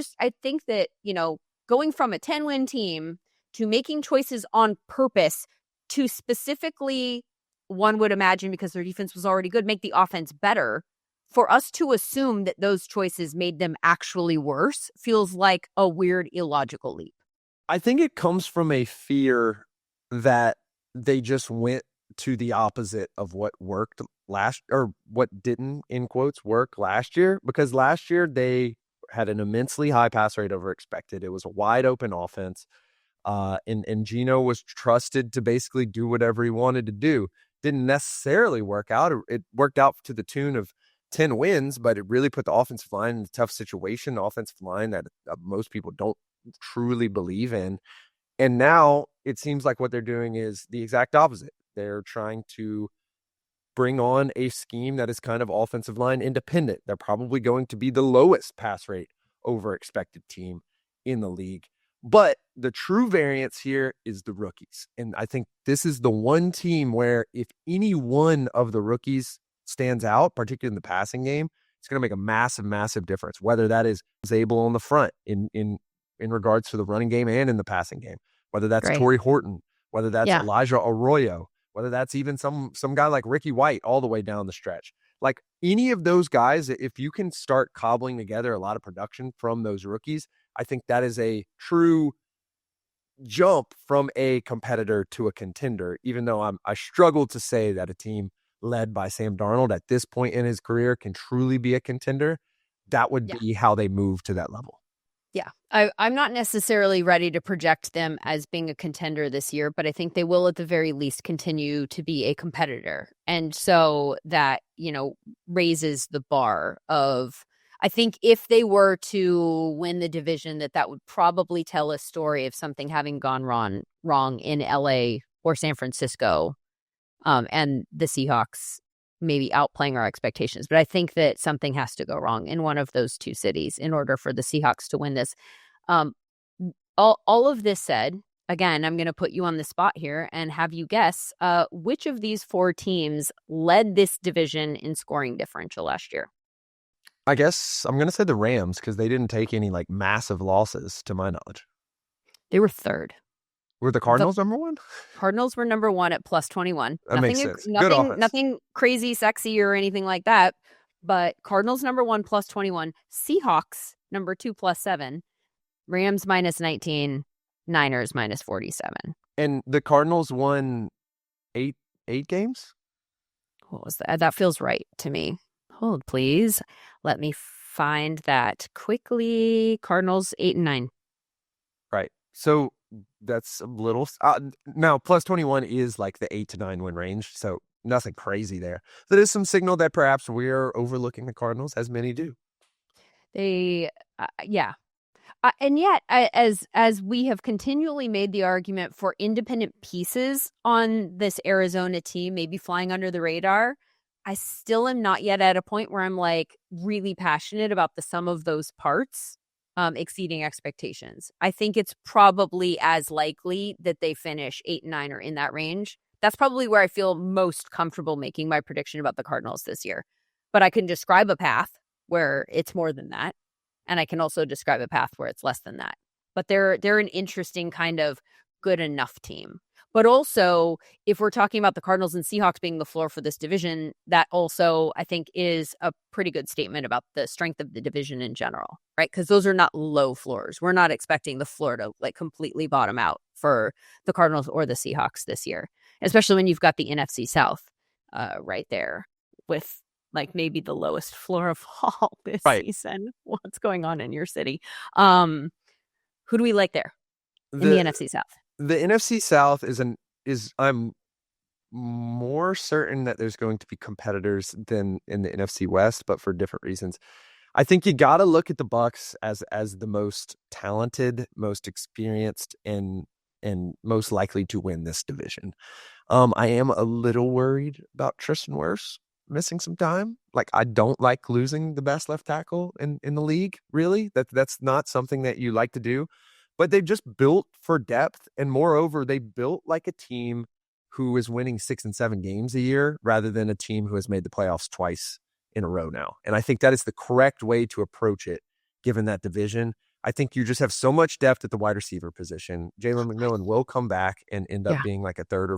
think that, going from a 10-win team to making choices on purpose to specifically, one would imagine because their defense was already good, make the offense better, for us to assume that those choices made them actually worse feels like a weird, illogical leap. I think it comes from a fear that they just went to the opposite of what worked what didn't, in quotes, work last year, because last year they had an immensely high pass rate over expected. It was a wide open offense. And Geno was trusted to basically do whatever he wanted to do. Didn't necessarily work out. It worked out to the tune of 10 wins, but it really put the offensive line in a tough situation, the offensive line that most people don't truly believe in. And now it seems like what they're doing is the exact opposite. They're trying to bring on a scheme that is kind of offensive line independent. They're probably going to be the lowest pass rate over expected team in the league. But the true variance here is the rookies. And I think this is the one team where if any one of the rookies stands out, particularly in the passing game, it's going to make a massive, massive difference, whether that is Zabel on the front in regards to the running game and in the passing game, whether that's Torrey Horton, whether that's Elijah Arroyo, whether that's even some guy like Ricky White all the way down the stretch. Like any of those guys, if you can start cobbling together a lot of production from those rookies, I think that is a true jump from a competitor to a contender, even though I struggle to say that a team led by Sam Darnold at this point in his career can truly be a contender. That would be how they move to that level. Yeah, I'm not necessarily ready to project them as being a contender this year, but I think they will at the very least continue to be a competitor. And so that, raises the bar of, I think if they were to win the division, that would probably tell a story of something having gone wrong in LA or San Francisco, and the Seahawks maybe outplaying our expectations. But I think that something has to go wrong in one of those two cities in order for the Seahawks to win this. All of this said, again, I'm going to put you on the spot here and have you guess which of these four teams led this division in scoring differential last year. I guess I'm going to say the Rams because they didn't take any massive losses to my knowledge. They were third. Were the Cardinals number one? Cardinals were number one at plus 21. That makes sense. Nothing crazy, sexy, or anything like that. But Cardinals number one plus 21. Seahawks number two plus 7. Rams minus 19. Niners -47. And the Cardinals won eight games. What was that? That feels right to me. Hold, please. Let me find that quickly. Cardinals 8-9. Right. So that's a little now +21 is like the 8 to 9 win range. So nothing crazy there. That is some signal that perhaps we're overlooking the Cardinals, as many do. Yeah. And yet, as we have continually made the argument for independent pieces on this Arizona team, maybe flying under the radar, I still am not yet at a point where I'm like really passionate about the sum of those parts exceeding expectations. I think it's probably as likely that they finish 8-9 or in that range. That's probably where I feel most comfortable making my prediction about the Cardinals this year. But I can describe a path where it's more than that. And I can also describe a path where it's less than that. But they're an interesting kind of good enough team. But also, if we're talking about the Cardinals and Seahawks being the floor for this division, that also, I think, is a pretty good statement about the strength of the division in general, right? Because those are not low floors. We're not expecting the floor to like completely bottom out for the Cardinals or the Seahawks this year, especially when you've got the NFC South right there with like maybe the lowest floor of all this season. What's going on in your city? Who do we like there in the NFC South? The NFC South is I'm more certain that there's going to be competitors than in the NFC West, but for different reasons. I think you got to look at the Bucs as the most talented, most experienced, and most likely to win this division. I am a little worried about Tristan Wirfs missing some time. Like, I don't like losing the best left tackle in the league, really. That's not something that you like to do. But they've just built for depth. And moreover, they built like a team who is winning 6 and 7 games a year rather than a team who has made the playoffs twice in a row now. And I think that is the correct way to approach it, given that division. I think you just have so much depth at the wide receiver position. Jalen McMillan will come back and end up being like a third or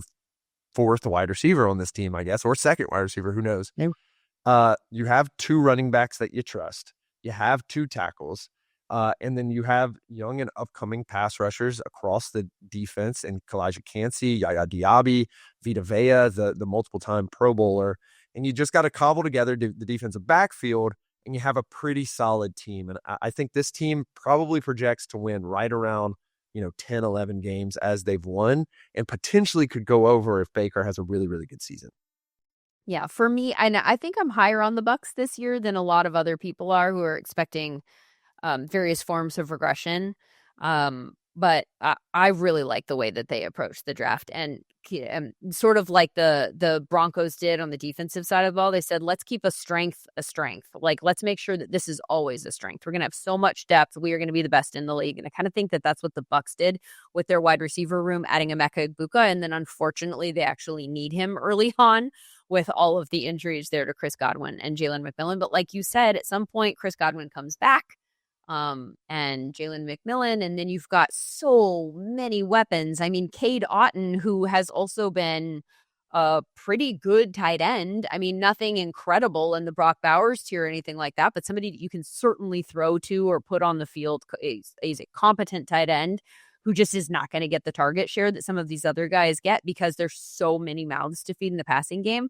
fourth wide receiver on this team, I guess, or second wide receiver. Who knows? You have 2 running backs that you trust. You have 2 tackles. And then you have young and upcoming pass rushers across the defense and Kalijah Cansey, Yaya Diaby, Vita Vea, the multiple-time Pro Bowler. And you just got to cobble together the defensive backfield, and you have a pretty solid team. And I think this team probably projects to win right around 10, 11 games as they've won, and potentially could go over if Baker has a really, really good season. Yeah, for me, I think I'm higher on the Bucs this year than a lot of other people are who are expecting various forms of regression. But I really like the way that they approached the draft, and sort of like the Broncos did on the defensive side of the ball. They said, let's keep a strength. Like, let's make sure that this is always a strength. We're going to have so much depth. We are going to be the best in the league. And I kind of think that that's what the Bucs did with their wide receiver room, adding Emeka Egbuka. And then unfortunately, they actually need him early on with all of the injuries there to Chris Godwin and Jalen McMillan. But like you said, at some point, Chris Godwin comes back. And Jalen McMillan, and then you've got so many weapons. I mean, Cade Otton, who has also been a pretty good tight end. I mean, nothing incredible in the Brock Bowers tier or anything like that, but somebody that you can certainly throw to or put on the field. He's a competent tight end who just is not going to get the target share that some of these other guys get because there's so many mouths to feed in the passing game.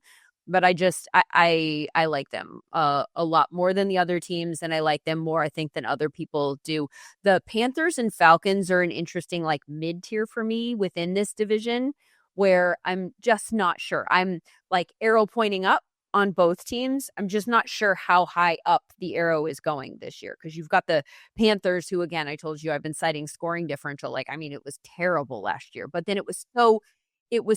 But I like them a lot more than the other teams, and I like them more, I think, than other people do. The Panthers and Falcons are an interesting like mid-tier for me within this division, where I'm just not sure. I'm like arrow pointing up on both teams. I'm just not sure how high up the arrow is going this year, because you've got the Panthers, who, again, I told you I've been citing scoring differential. Like, I mean, it was terrible last year, but then it was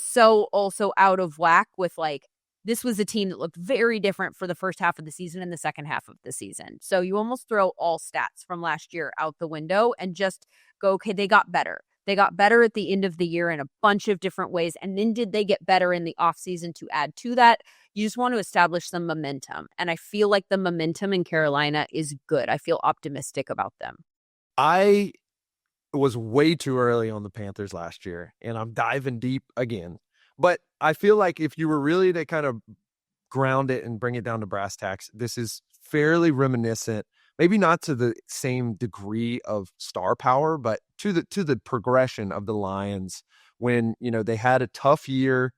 so also out of whack with like, this was a team that looked very different for the first half of the season and the second half of the season. So you almost throw all stats from last year out the window and just go, okay, they got better. They got better at the end of the year in a bunch of different ways. And then did they get better in the offseason to add to that? You just want to establish some momentum. And I feel like the momentum in Carolina is good. I feel optimistic about them. I was way too early on the Panthers last year, and I'm diving deep again. But I feel like if you were really to kind of ground it and bring it down to brass tacks, this is fairly reminiscent maybe not to the same degree of star power, but to the progression of the Lions when, they had a tough year,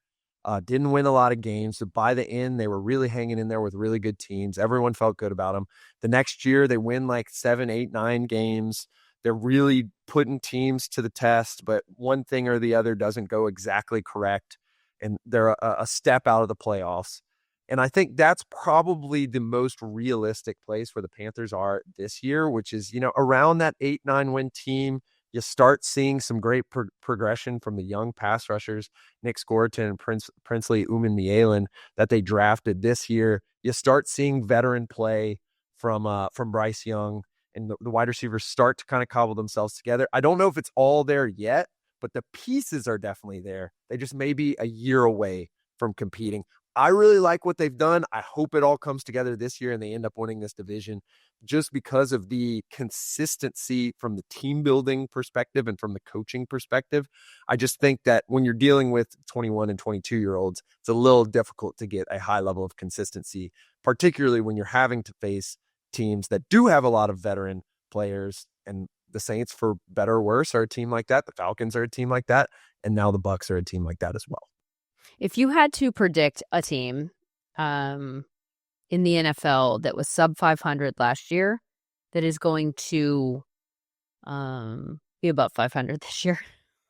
didn't win a lot of games. But by the end, they were really hanging in there with really good teams. Everyone felt good about them. The next year, they win like 7, 8, 9 games. They're really putting teams to the test, but one thing or the other doesn't go exactly correct, and they're a step out of the playoffs. And I think that's probably the most realistic place where the Panthers are this year, which is, around that 8-9 win team. You start seeing some great progression from the young pass rushers, Nick Scorton and Princely Umanmielen, that they drafted this year. You start seeing veteran play from Bryce Young, and the wide receivers start to kind of cobble themselves together. I don't know if it's all there yet, but the pieces are definitely there. They just may be a year away from competing. I really like what they've done. I hope it all comes together this year and they end up winning this division just because of the consistency from the team building perspective and from the coaching perspective. I just think that when you're dealing with 21 and 22-year-olds, it's a little difficult to get a high level of consistency, particularly when you're having to face teams that do have a lot of veteran players. And the Saints, for better or worse, are a team like that. The Falcons are a team like that. And now the Bucs are a team like that as well. If you had to predict a team in the NFL that was sub 500 last year that is going to be above 500 this year,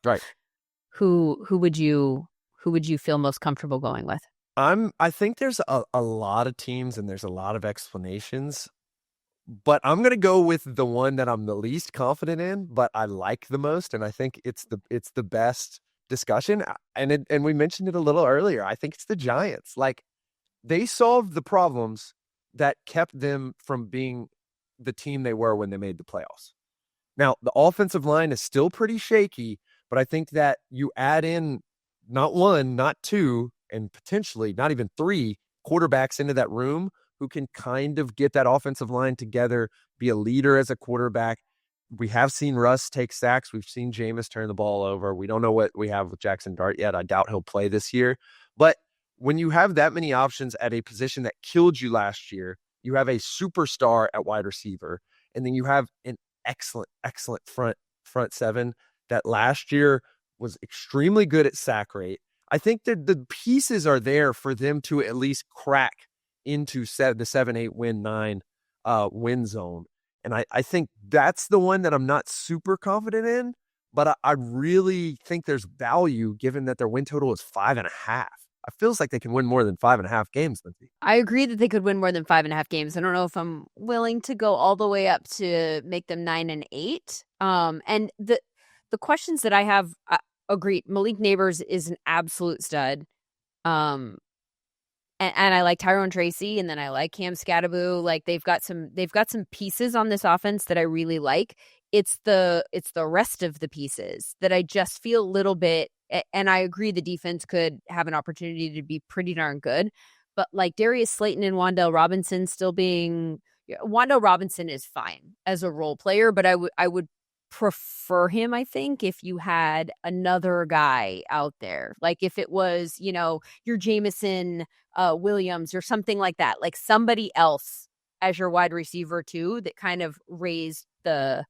right? Who would you feel most comfortable going with? I think there's a lot of teams and there's a lot of explanations, but I'm going to go with the one that I'm the least confident in, but I like the most, and I think it's the best discussion. And we mentioned it a little earlier. I think it's the Giants. Like, they solved the problems that kept them from being the team they were when they made the playoffs. Now, the offensive line is still pretty shaky, but I think that you add in not one, not two, and potentially not even 3 quarterbacks into that room who can kind of get that offensive line together, be a leader as a quarterback. We have seen Russ take sacks. We've seen Jameis turn the ball over. We don't know what we have with Jackson Dart yet. I doubt he'll play this year. But when you have that many options at a position that killed you last year, you have a superstar at wide receiver, and then you have an excellent front seven that last year was extremely good at sack rate. I think that the pieces are there for them to at least crack into the 7-8 win 9 win zone. And I think that's the one that I'm not super confident in, but I really think there's value given that their win total is 5.5. It feels like they can win more than 5.5 games, Lindsay. I agree that they could win more than 5.5 games. I don't know if I'm willing to go all the way up to make them 9 and 8. And the questions that I have, agree. Malik Neighbors is an absolute stud. And I like Tyrone Tracy, and then I like Cam Scattaboo. Like, they've got some pieces on this offense that I really like. It's the rest of the pieces that I just feel a little bit. And I agree the defense could have an opportunity to be pretty darn good. But like Darius Slayton and Wan'Dale Robinson Wan'Dale Robinson is fine as a role player, but I would prefer him, I think, if you had another guy out there. Like if it was, your Jameson Williams or something like that, like somebody else as your wide receiver too, that kind of raised the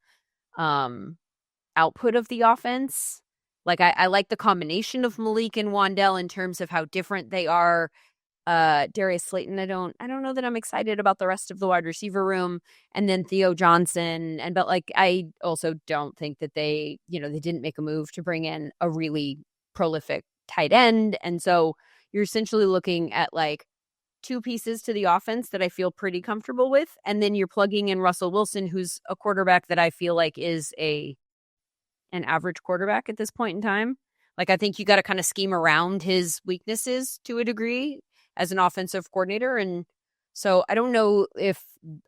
output of the offense. Like I like the combination of Malik and Wan'Dale in terms of how different they are. Darius Slayton, I don't know that I'm excited about the rest of the wide receiver room. And then Theo Johnson, but like I also don't think that they didn't make a move to bring in a really prolific tight end. And so you're essentially looking at like 2 pieces to the offense that I feel pretty comfortable with. And then you're plugging in Russell Wilson, who's a quarterback that I feel like is an average quarterback at this point in time. Like, I think you got to kind of scheme around his weaknesses to a degree as an offensive coordinator. And so I don't know if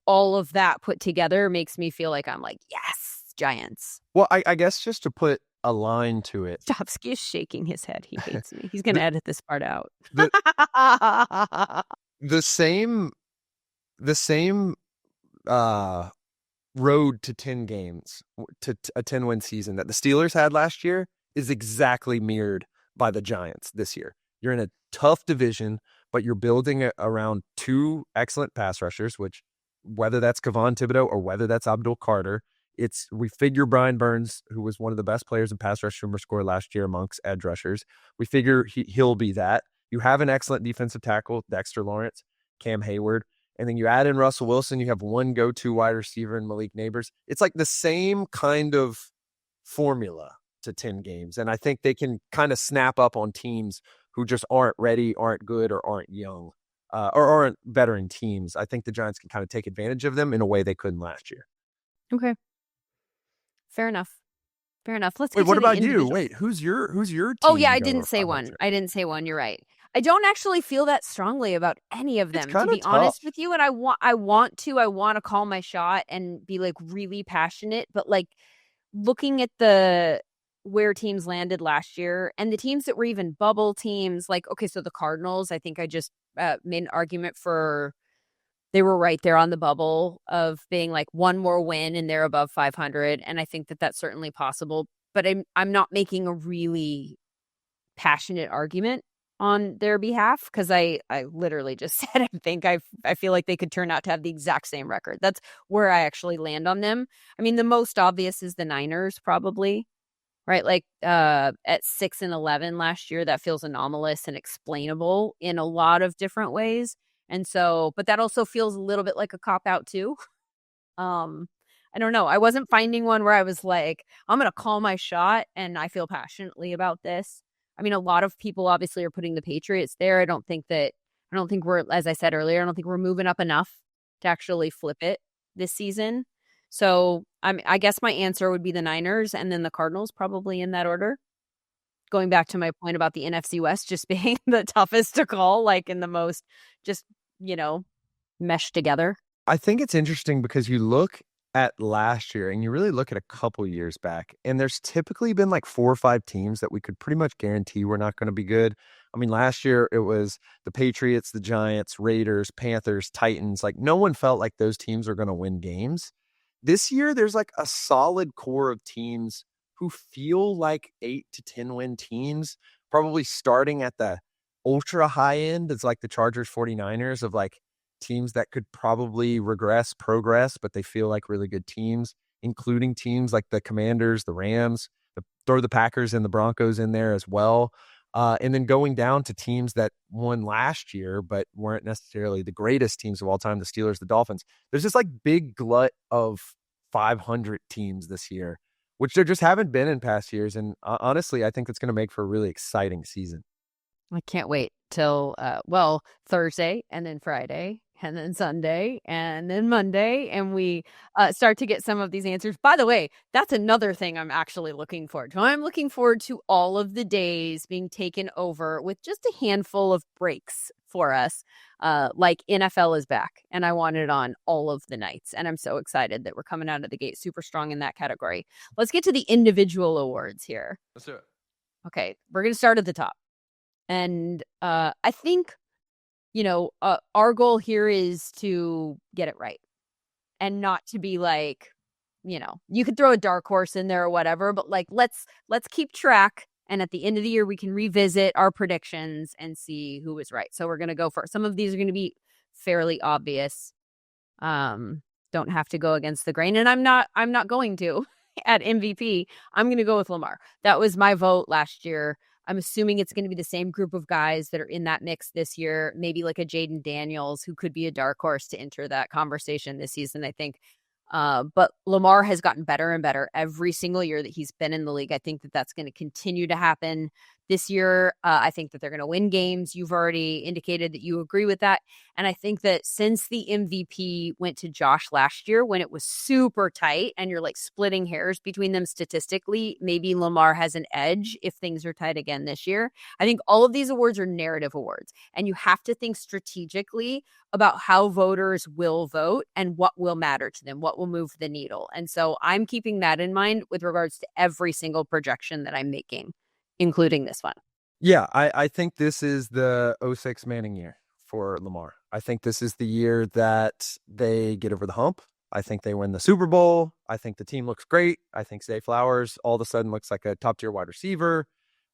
all of that put together makes me feel like I'm like, yes, Giants. Well, I guess just to put a line to it. Stopsky is shaking his head. He hates me. He's going to edit this part out. The same road to 10 games, to a 10-win season that the Steelers had last year is exactly mirrored by the Giants this year. You're in a tough division, but you're building it around 2 excellent pass rushers, which whether that's Kevon Thibodeau or whether that's Abdul Carter. We figure Brian Burns, who was one of the best players in pass rush SumerScore last year amongst edge rushers, we figure he'll be that. You have an excellent defensive tackle, Dexter Lawrence, Cam Hayward, and then you add in Russell Wilson. You have one go-to wide receiver in Malik Neighbors. It's like the same kind of formula to 10 games. And I think they can kind of snap up on teams who just aren't ready, aren't good, or aren't young, or aren't veteran teams. I think the Giants can kind of take advantage of them in a way they couldn't last year. Okay. Fair enough. Let's Wait, what about you? Wait, who's your team? Oh yeah, I didn't say one. You're right. I don't actually feel that strongly about any of them, to be honest with you. And I want to call my shot and be like really passionate, but like looking at where teams landed last year and the teams that were even bubble teams, like, okay, so the Cardinals, I think I just made an argument for they were right there on the bubble of being like one more win and they're above 500. And I think that that's certainly possible, but I'm not making a really passionate argument on their behalf because I literally just said I feel like they could turn out to have the exact same record. That's where I actually land on them. I mean, the most obvious is the Niners probably, right? Like at 6-11 last year, that feels anomalous and explainable in a lot of different ways. And so, but that also feels a little bit like a cop-out too. I don't know. I wasn't finding one where I was like, I'm going to call my shot and I feel passionately about this. I mean, a lot of people obviously are putting the Patriots there. I don't think we're, as I said earlier, I don't think we're moving up enough to actually flip it this season. So I guess my answer would be the Niners and then the Cardinals, probably in that order. Going back to my point about the NFC West just being the toughest to call, like in the most just, meshed together. I think it's interesting because you look at last year and you really look at a couple years back, and there's typically been like 4 or 5 teams that we could pretty much guarantee we're not going to be good. I mean, last year it was the Patriots, the Giants, Raiders, Panthers, Titans. Like no one felt like those teams are going to win games. This year, there's like a solid core of teams who feel like 8 to 10 win teams, probably starting at the ultra high end. It's like the Chargers 49ers of like teams that could probably progress, but they feel like really good teams, including teams like the Commanders, the Rams, throw the Packers and the Broncos in there as well. And then going down to teams that won last year, but weren't necessarily the greatest teams of all time, the Steelers, the Dolphins. There's this like big glut of 500 teams this year, which there just haven't been in past years. And honestly, I think it's going to make for a really exciting season. I can't wait till, Thursday and then Friday and then Sunday and then Monday. And we start to get some of these answers. By the way, that's another thing I'm actually looking forward to. I'm looking forward to all of the days being taken over with just a handful of breaks for us. Like NFL is back and I want it on all of the nights. And I'm so excited that we're coming out of the gate super strong in that category. Let's get to the individual awards here. Let's do it. Okay, we're going to start at the top. And I think, our goal here is to get it right and not to be like, you could throw a dark horse in there or whatever, but like, let's keep track. And at the end of the year, we can revisit our predictions and see who was right. So we're going to go for some of these are going to be fairly obvious. Don't have to go against the grain. And I'm not going to at MVP. I'm going to go with Lamar. That was my vote last year. I'm assuming it's going to be the same group of guys that are in that mix this year, maybe like a Jaden Daniels, who could be a dark horse to enter that conversation this season, I think. But Lamar has gotten better and better every single year that he's been in the league. I think that that's going to continue to happen this year. I think that they're going to win games. You've already indicated that you agree with that. And I think that since the MVP went to Josh last year, when it was super tight and you're like splitting hairs between them statistically, maybe Lamar has an edge if things are tight again this year. I think all of these awards are narrative awards, and you have to think strategically about how voters will vote and what will matter to them, what will move the needle. And so I'm keeping that in mind with regards to every single projection that I'm making, including this one. Yeah, I think this is the 06 Manning year for Lamar. I think this is the year that they get over the hump. I think they win the Super Bowl. I think the team looks great. I think Zay Flowers all of a sudden looks like a top-tier wide receiver.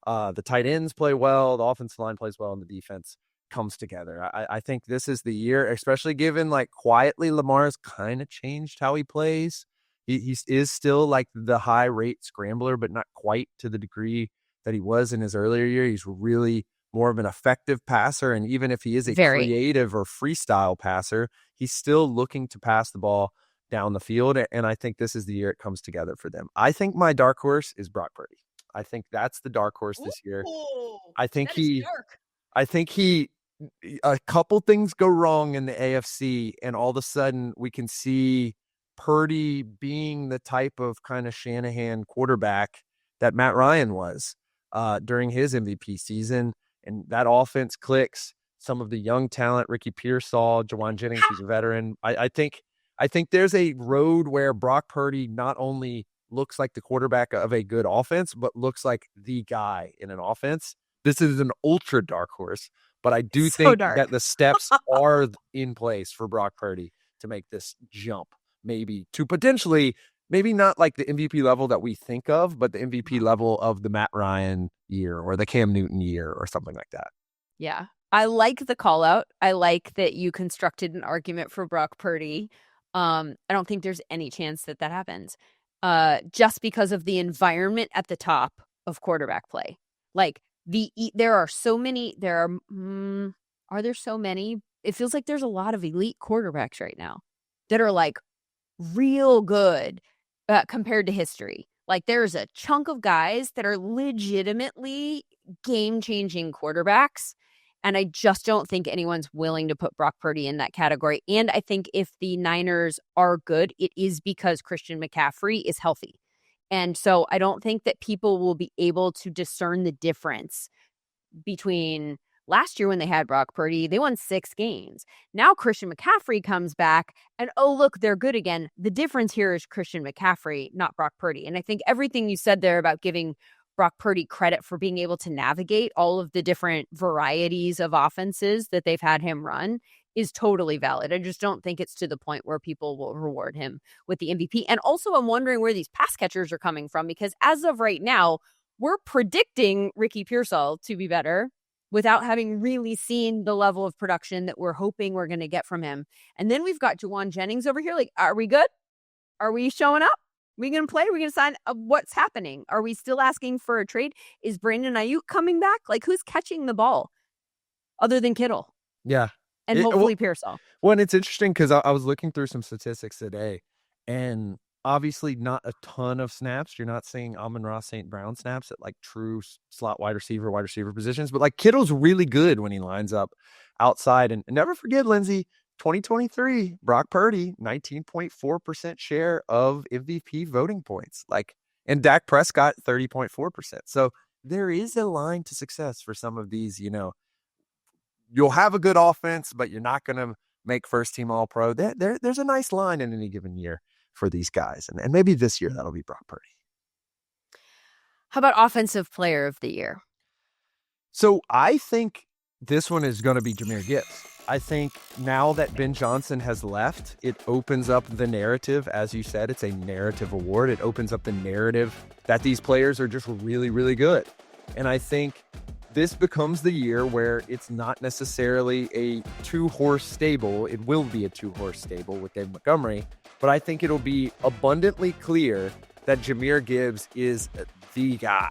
The tight ends play well. The offensive line plays well in the defense. comes together. I think this is the year, especially given like quietly Lamar's kind of changed how he plays. He is still like the high rate scrambler, but not quite to the degree that he was in his earlier year. He's really more of an effective passer. And even if he is a creative or freestyle passer, he's still looking to pass the ball down the field. And I think this is the year it comes together for them. I think my dark horse is Brock Purdy. I think that's the dark horse this year. I think a couple things go wrong in the AFC, and all of a sudden we can see Purdy being the type of kind of Shanahan quarterback that Matt Ryan was during his MVP season. And that offense clicks. Some of the young talent, Ricky Pearsall, Jawan Jennings, who's a veteran. I think there's a road where Brock Purdy not only looks like the quarterback of a good offense, but looks like the guy in an offense. This is an ultra dark horse, but I do think that the steps are in place for Brock Purdy to make this jump, maybe to potentially, maybe not like the MVP level that we think of, but the MVP level of the Matt Ryan year or the Cam Newton year or something like that. Yeah. I like the call out. I like that you constructed an argument for Brock Purdy. I don't think there's any chance that happens. Just because of the environment at the top of quarterback play. Like there are so many, are there so many? It feels like there's a lot of elite quarterbacks right now that are like real good compared to history. Like there's a chunk of guys that are legitimately game-changing quarterbacks. And I just don't think anyone's willing to put Brock Purdy in that category. And I think if the Niners are good, it is because Christian McCaffrey is healthy. And so I don't think that people will be able to discern the difference between last year when they had Brock Purdy. They won 6 games. Now Christian McCaffrey comes back and, oh, look, they're good again. The difference here is Christian McCaffrey, not Brock Purdy. And I think everything you said there about giving Brock Purdy credit for being able to navigate all of the different varieties of offenses that they've had him run is totally valid. I just don't think it's to the point where people will reward him with the MVP. And also I'm wondering where these pass catchers are coming from, because as of right now, we're predicting Ricky Pearsall to be better without having really seen the level of production that we're hoping we're going to get from him. And then we've got Jawan Jennings over here. Like, are we good? Are we showing up? Are we going to play? Are we going to sign? What's happening? Are we still asking for a trade? Is Brandon Ayuk coming back? Like, who's catching the ball other than Kittle? Yeah. And hopefully Pearsall. Well, and it's interesting because I was looking through some statistics today, and obviously not a ton of snaps. You're not seeing Amon-Ra St. Brown snaps at like true slot wide receiver positions, but like Kittle's really good when he lines up outside. And never forget, Lindsay, 2023, Brock Purdy, 19.4% share of MVP voting points. Like, and Dak Prescott, 30.4%. So there is a line to success for some of these, you'll have a good offense, but you're not going to make first team all pro. There's a nice line in any given year for these guys. And maybe this year that'll be Brock Purdy. How about offensive player of the year? So I think this one is going to be Jahmyr Gibbs. I think now that Ben Johnson has left, it opens up the narrative. As you said, it's a narrative award. It opens up the narrative that these players are just really, really good. And I think this becomes the year where it's not necessarily a 2-horse stable. It will be a 2-horse stable with Dave Montgomery, but I think it'll be abundantly clear that Jahmyr Gibbs is the guy.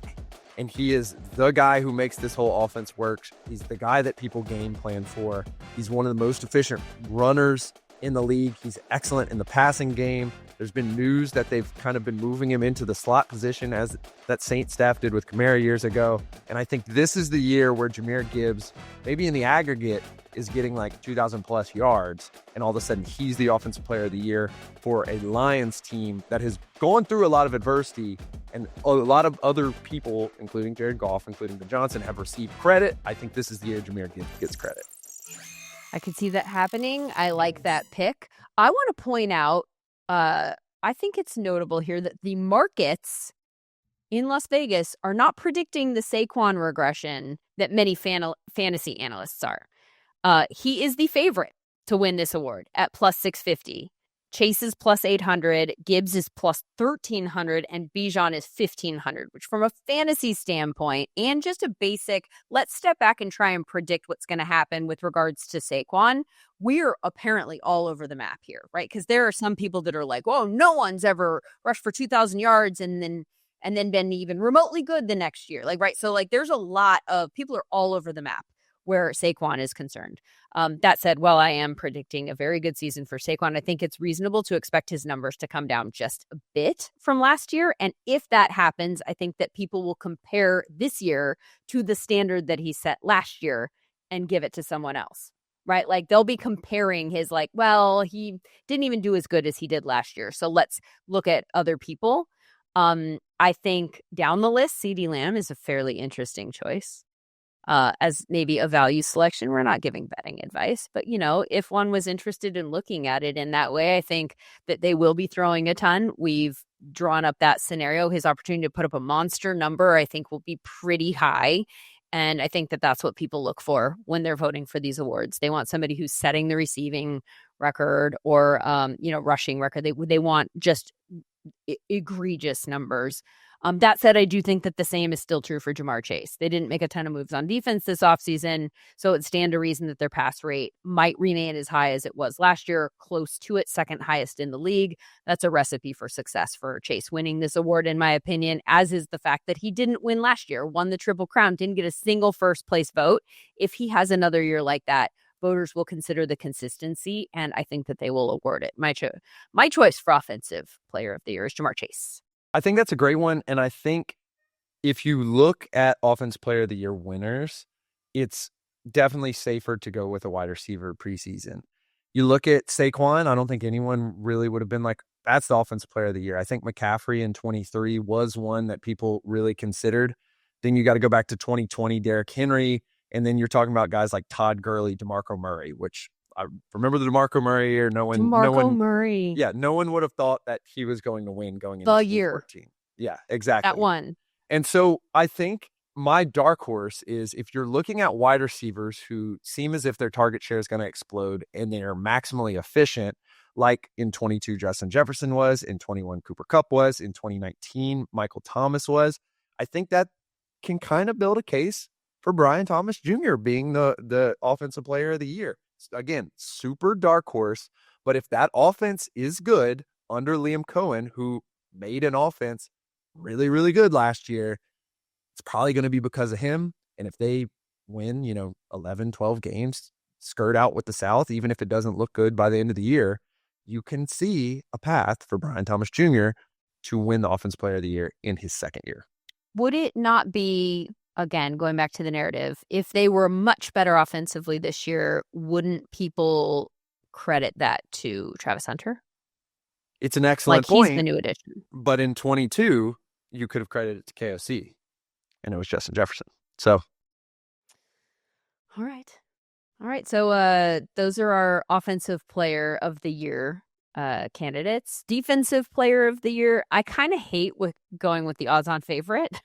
And he is the guy who makes this whole offense work. He's the guy that people game plan for. He's one of the most efficient runners in the league. He's excellent in the passing game. There's been news that they've kind of been moving him into the slot position as that Saints staff did with Kamara years ago. And I think this is the year where Jahmyr Gibbs, maybe in the aggregate, is getting like 2,000 plus yards. And all of a sudden he's the offensive player of the year for a Lions team that has gone through a lot of adversity. And a lot of other people, including Jared Goff, including Ben Johnson, have received credit. I think this is the year Jahmyr Gibbs gets credit. I could see that happening. I like that pick. I want to point out, I think it's notable here that the markets in Las Vegas are not predicting the Saquon regression that many fantasy analysts are. He is the favorite to win this award at plus 650. Chase is plus 800, Gibbs is plus 1,300, and Bijan is 1,500, which from a fantasy standpoint and just a basic, let's step back and try and predict what's going to happen with regards to Saquon. We're apparently all over the map here, right? Because there are some people that are like, whoa, no one's ever rushed for 2,000 yards and then been even remotely good the next year. Like, right. So like there's a lot of people are all over the map where Saquon is concerned. That said, while I am predicting a very good season for Saquon, I think it's reasonable to expect his numbers to come down just a bit from last year. And if that happens, I think that people will compare this year to the standard that he set last year and give it to someone else, right? Like they'll be comparing his like, well, he didn't even do as good as he did last year. So let's look at other people. I think down the list, CeeDee Lamb is a fairly interesting choice. As maybe a value selection. We're not giving betting advice, but if one was interested in looking at it in that way, I think that they will be throwing a ton. We've drawn up that scenario. His opportunity to put up a monster number, I think, will be pretty high. And I think that that's what people look for when they're voting for these awards. They want somebody who's setting the receiving record or, rushing record. They want just egregious numbers. That said, I do think that the same is still true for Ja'Marr Chase. They didn't make a ton of moves on defense this offseason, so it stands to reason that their pass rate might remain as high as it was last year, close to it, second highest in the league. That's a recipe for success for Chase winning this award, in my opinion, as is the fact that he didn't win last year, won the Triple Crown, didn't get a single first-place vote. If he has another year like that, voters will consider the consistency, and I think that they will award it. My choice for Offensive Player of the Year is Ja'Marr Chase. I think that's a great one. And I think if you look at Offensive Player of the Year winners, it's definitely safer to go with a wide receiver preseason. You look at Saquon, I don't think anyone really would have been like, that's the Offensive Player of the Year. I think McCaffrey in 23 was one that people really considered. Then you got to go back to 2020, Derrick Henry. And then you're talking about guys like Todd Gurley, DeMarco Murray, which I remember the DeMarco Murray year. No one Murray. Yeah, no one would have thought that he was going to win going into the year. Yeah, exactly. That one. And so I think my dark horse is if you're looking at wide receivers who seem as if their target share is going to explode and they are maximally efficient, like in 22 Justin Jefferson was, in 21 Cooper Kupp was, in 2019 Michael Thomas was, I think that can kind of build a case for Brian Thomas Jr. being the Offensive Player of the Year. Again, super dark horse, but if that offense is good under Liam Cohen, who made an offense really, really good last year, it's probably going to be because of him. And if they win, 11, 12 games, skirt out with the South, even if it doesn't look good by the end of the year, you can see a path for Brian Thomas Jr. to win the Offensive Player of the Year in his second year. Would it not be, again, going back to the narrative, if they were much better offensively this year, wouldn't people credit that to Travis Hunter? It's an excellent point. He's the new addition. But in 22, you could have credited it to KOC, and it was Justin Jefferson. So, all right. So those are our Offensive Player of the Year candidates. Defensive Player of the Year, I kind of hate going with the odds-on favorite.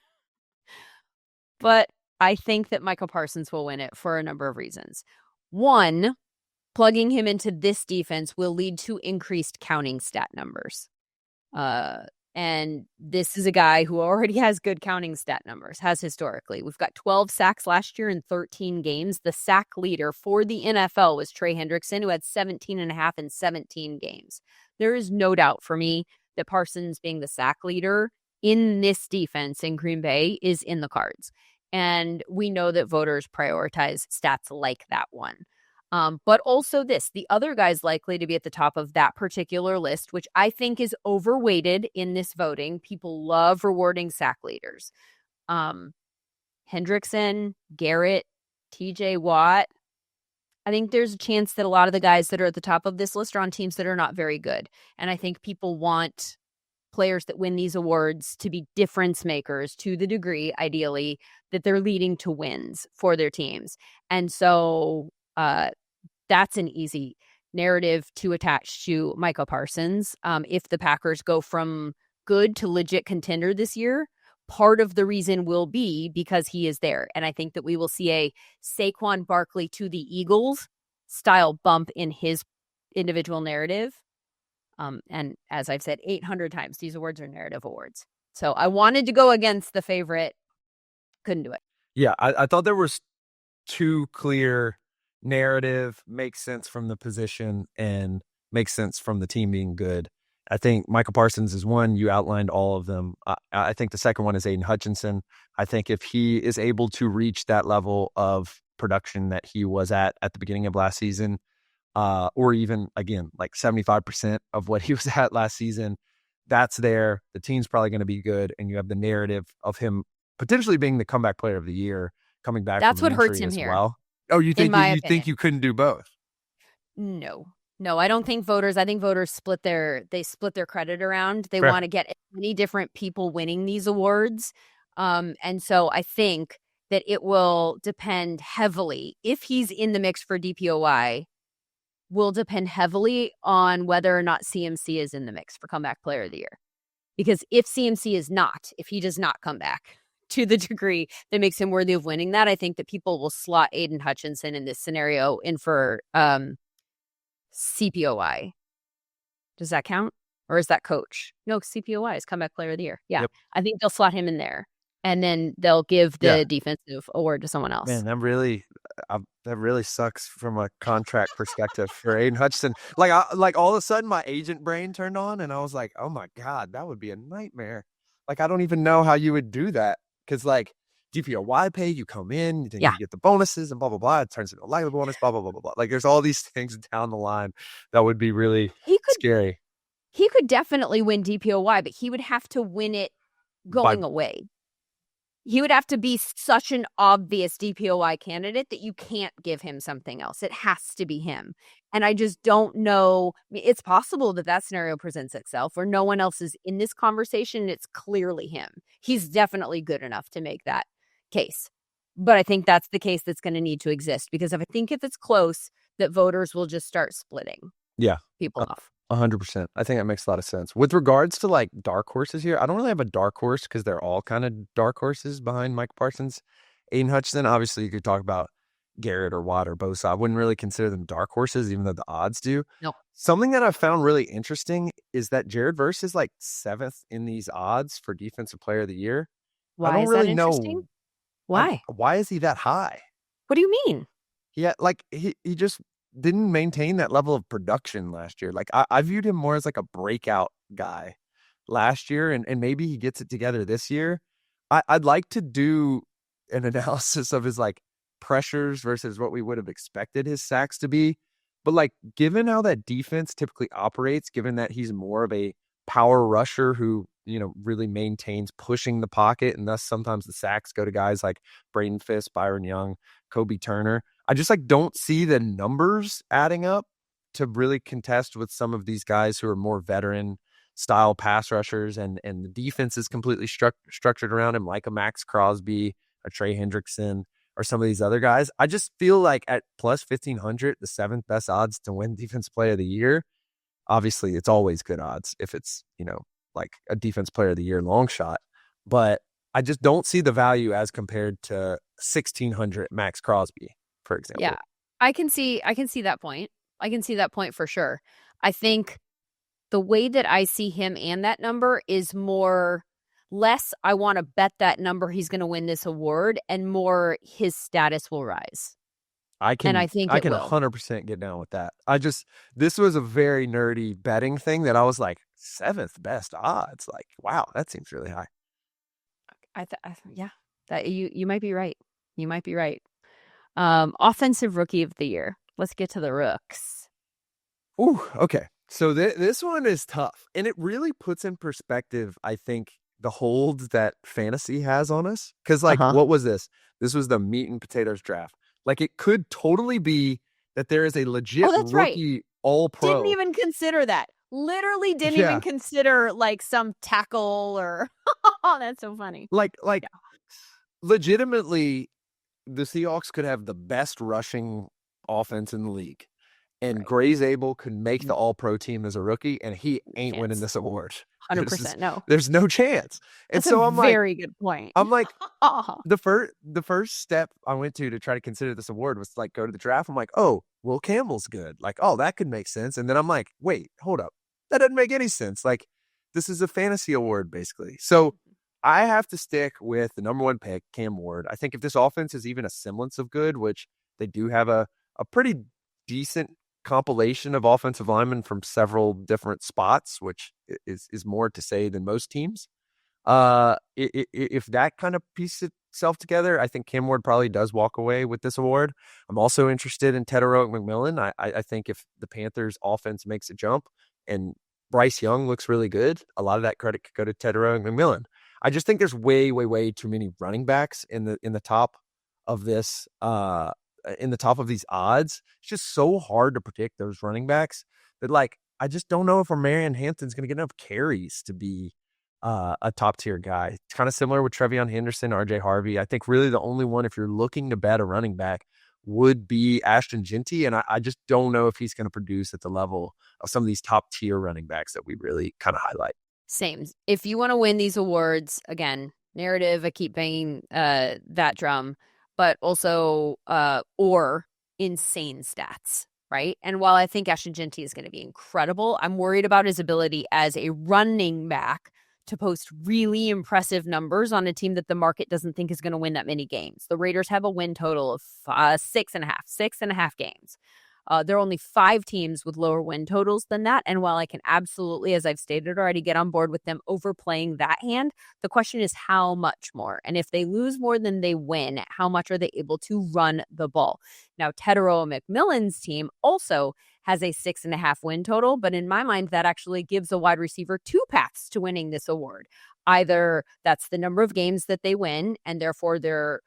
But I think that Michael Parsons will win it for a number of reasons. One, plugging him into this defense will lead to increased counting stat numbers. And this is a guy who already has good counting stat numbers, has historically. We've got 12 sacks last year in 13 games. The sack leader for the NFL was Trey Hendrickson, who had 17 and a half in 17 games. There is no doubt for me that Parsons being the sack leader in this defense in Green Bay is in the cards. And we know that voters prioritize stats like that one. But also the other guy's likely to be at the top of that particular list, which I think is overweighted in this voting. People love rewarding sack leaders. Hendrickson, Garrett, TJ Watt. I think there's a chance that a lot of the guys that are at the top of this list are on teams that are not very good. And I think people want players that win these awards to be difference makers to the degree, ideally, that they're leading to wins for their teams. And so that's an easy narrative to attach to Michael Parsons. If the Packers go from good to legit contender this year, part of the reason will be because he is there. And I think that we will see a Saquon Barkley to the Eagles style bump in his individual narrative And as I've said 800 times, these awards are narrative awards. So I wanted to go against the favorite. Couldn't do it. Yeah, I thought there was two clear narrative, makes sense from the position and makes sense from the team being good. I think Michael Parsons is one. You outlined all of them. I think the second one is Aiden Hutchinson. I think if he is able to reach that level of production that he was at the beginning of last season, or even, again, like 75% of what he was at last season, that's there. The team's probably going to be good, and you have the narrative of him potentially being the comeback player of the year, coming back That's from what an hurts injury him as here. well. Oh, you think you think you couldn't do both? No, I don't think voters. I think voters split their credit around. They Fair. want to get as many different people winning these awards, and so I think that it will depend heavily if he's in the mix for DPOY. Will depend heavily on whether or not CMC is in the mix for comeback player of the year. Because if CMC is not, if he does not come back to the degree that makes him worthy of winning that, I think that people will slot Aiden Hutchinson in this scenario in for CPOY. Does that count? Or is that coach? No, CPOY is comeback player of the year. Yeah. Yep. I think they'll slot him in there. And then they'll give the defensive award to someone else. Man, that really sucks from a contract perspective for Aiden Hutchinson. Like all of a sudden my agent brain turned on and I was like, oh my God, that would be a nightmare. Like, I don't even know how you would do that. Because like DPOY pay, you come in, then you get the bonuses and blah, blah, blah. It turns into a lively bonus, blah, blah, blah, blah, blah. Like, there's all these things down the line that would be really scary. He could definitely win DPOY, but he would have to win it going away. He would have to be such an obvious DPOY candidate that you can't give him something else. It has to be him. And I just don't know. It's possible that scenario presents itself where no one else is in this conversation. It's clearly him. He's definitely good enough to make that case. But I think that's the case that's going to need to exist, because if it's close, that voters will just start splitting people off. 100%. I think that makes a lot of sense. With regards to like dark horses here, I don't really have a dark horse because they're all kind of dark horses behind Mike Parsons, Aiden Hutchinson. Obviously, you could talk about Garrett or Watt or Bosa. I wouldn't really consider them dark horses, even though the odds do. No. Something that I found really interesting is that Jared Verse is like 7th in these odds for Defensive Player of the Year. Why I don't is really that interesting? know why. Why is he that high? What do you mean? Yeah, like he just didn't maintain that level of production last year. Like I viewed him more as like a breakout guy last year, and maybe he gets it together this year. I'd like to do an analysis of his like pressures versus what we would have expected his sacks to be. But like, given how that defense typically operates, given that he's more of a power rusher who, really maintains pushing the pocket, and thus sometimes the sacks go to guys like Braden Fisk, Byron Young, Kobe Turner. I just like don't see the numbers adding up to really contest with some of these guys who are more veteran style pass rushers, and the defense is completely structured around him, like a Max Crosby, a Trey Hendrickson, or some of these other guys. I just feel like at plus 1,500, the 7th best odds to win Defense Player of the Year. Obviously, it's always good odds if it's, like a Defense Player of the Year long shot. But I just don't see the value as compared to 1,600 Max Crosby, for example. Yeah, I can see that point. I can see that point for sure. I think the way that I see him and that number is less I want to bet that number he's going to win this award, and more his status will rise. I can 100% get down with that. This was a very nerdy betting thing that I was like, 7th best odds. Like, wow, that seems really high. That you might be right. You might be right. Offensive Rookie of the Year. Let's get to the rooks. Ooh, okay. So this one is tough, and it really puts in perspective, I think, the hold that fantasy has on us. Because, like, what was this? This was the meat and potatoes draft. Like, it could totally be that there is a legit rookie all-pro. Didn't even consider that. Literally didn't even consider, like, some tackle or... Oh, that's so funny. Legitimately, the Seahawks could have the best rushing offense in the league. And Gray's Abel could make the all-pro team as a rookie, and he ain't winning this award. 100% no. There's no chance. And that's a very good point. I'm like, the first step I went to try to consider this award was to, like, go to the draft. I'm like, oh, Will Campbell's good. Like, oh, that could make sense. And then I'm like, wait, hold up. That doesn't make any sense. Like, this is a fantasy award, basically. So I have to stick with the number one pick, Cam Ward. I think if this offense is even a semblance of good, which they do have a pretty decent compilation of offensive linemen from several different spots, which is more to say than most teams. If that kind of pieces itself together, I think Cam Ward probably does walk away with this award. I'm also interested in Tedero McMillan. I think if the Panthers offense makes a jump and Bryce Young looks really good, a lot of that credit could go to Tedero McMillan. I just think there's way too many running backs in the top of this in the top of these odds. It's just so hard to predict those running backs that, like, I just don't know if Marion Hampton's going to get enough carries to be a top tier guy. It's kind of similar with Trevion Henderson, RJ Harvey. I think really the only one, if you're looking to bet a running back, would be Ashton Genty. And I just don't know if he's going to produce at the level of some of these top tier running backs that we really kind of highlight. Same. If you want to win these awards, again, narrative, I keep banging that drum, but also or insane stats, right? And while I think Ashton Genty is going to be incredible, I'm worried about his ability as a running back to post really impressive numbers on a team that the market doesn't think is going to win that many games. The Raiders have a win total of 6.5 games. There are only 5 teams with lower win totals than that. And while I can absolutely, as I've stated already, get on board with them overplaying that hand, the question is how much more? And if they lose more than they win, how much are they able to run the ball? Now, Tedero McMillan's team also has a 6.5 win total, but in my mind, that actually gives a wide receiver 2 paths to winning this award. Either that's the number of games that they win, and therefore they're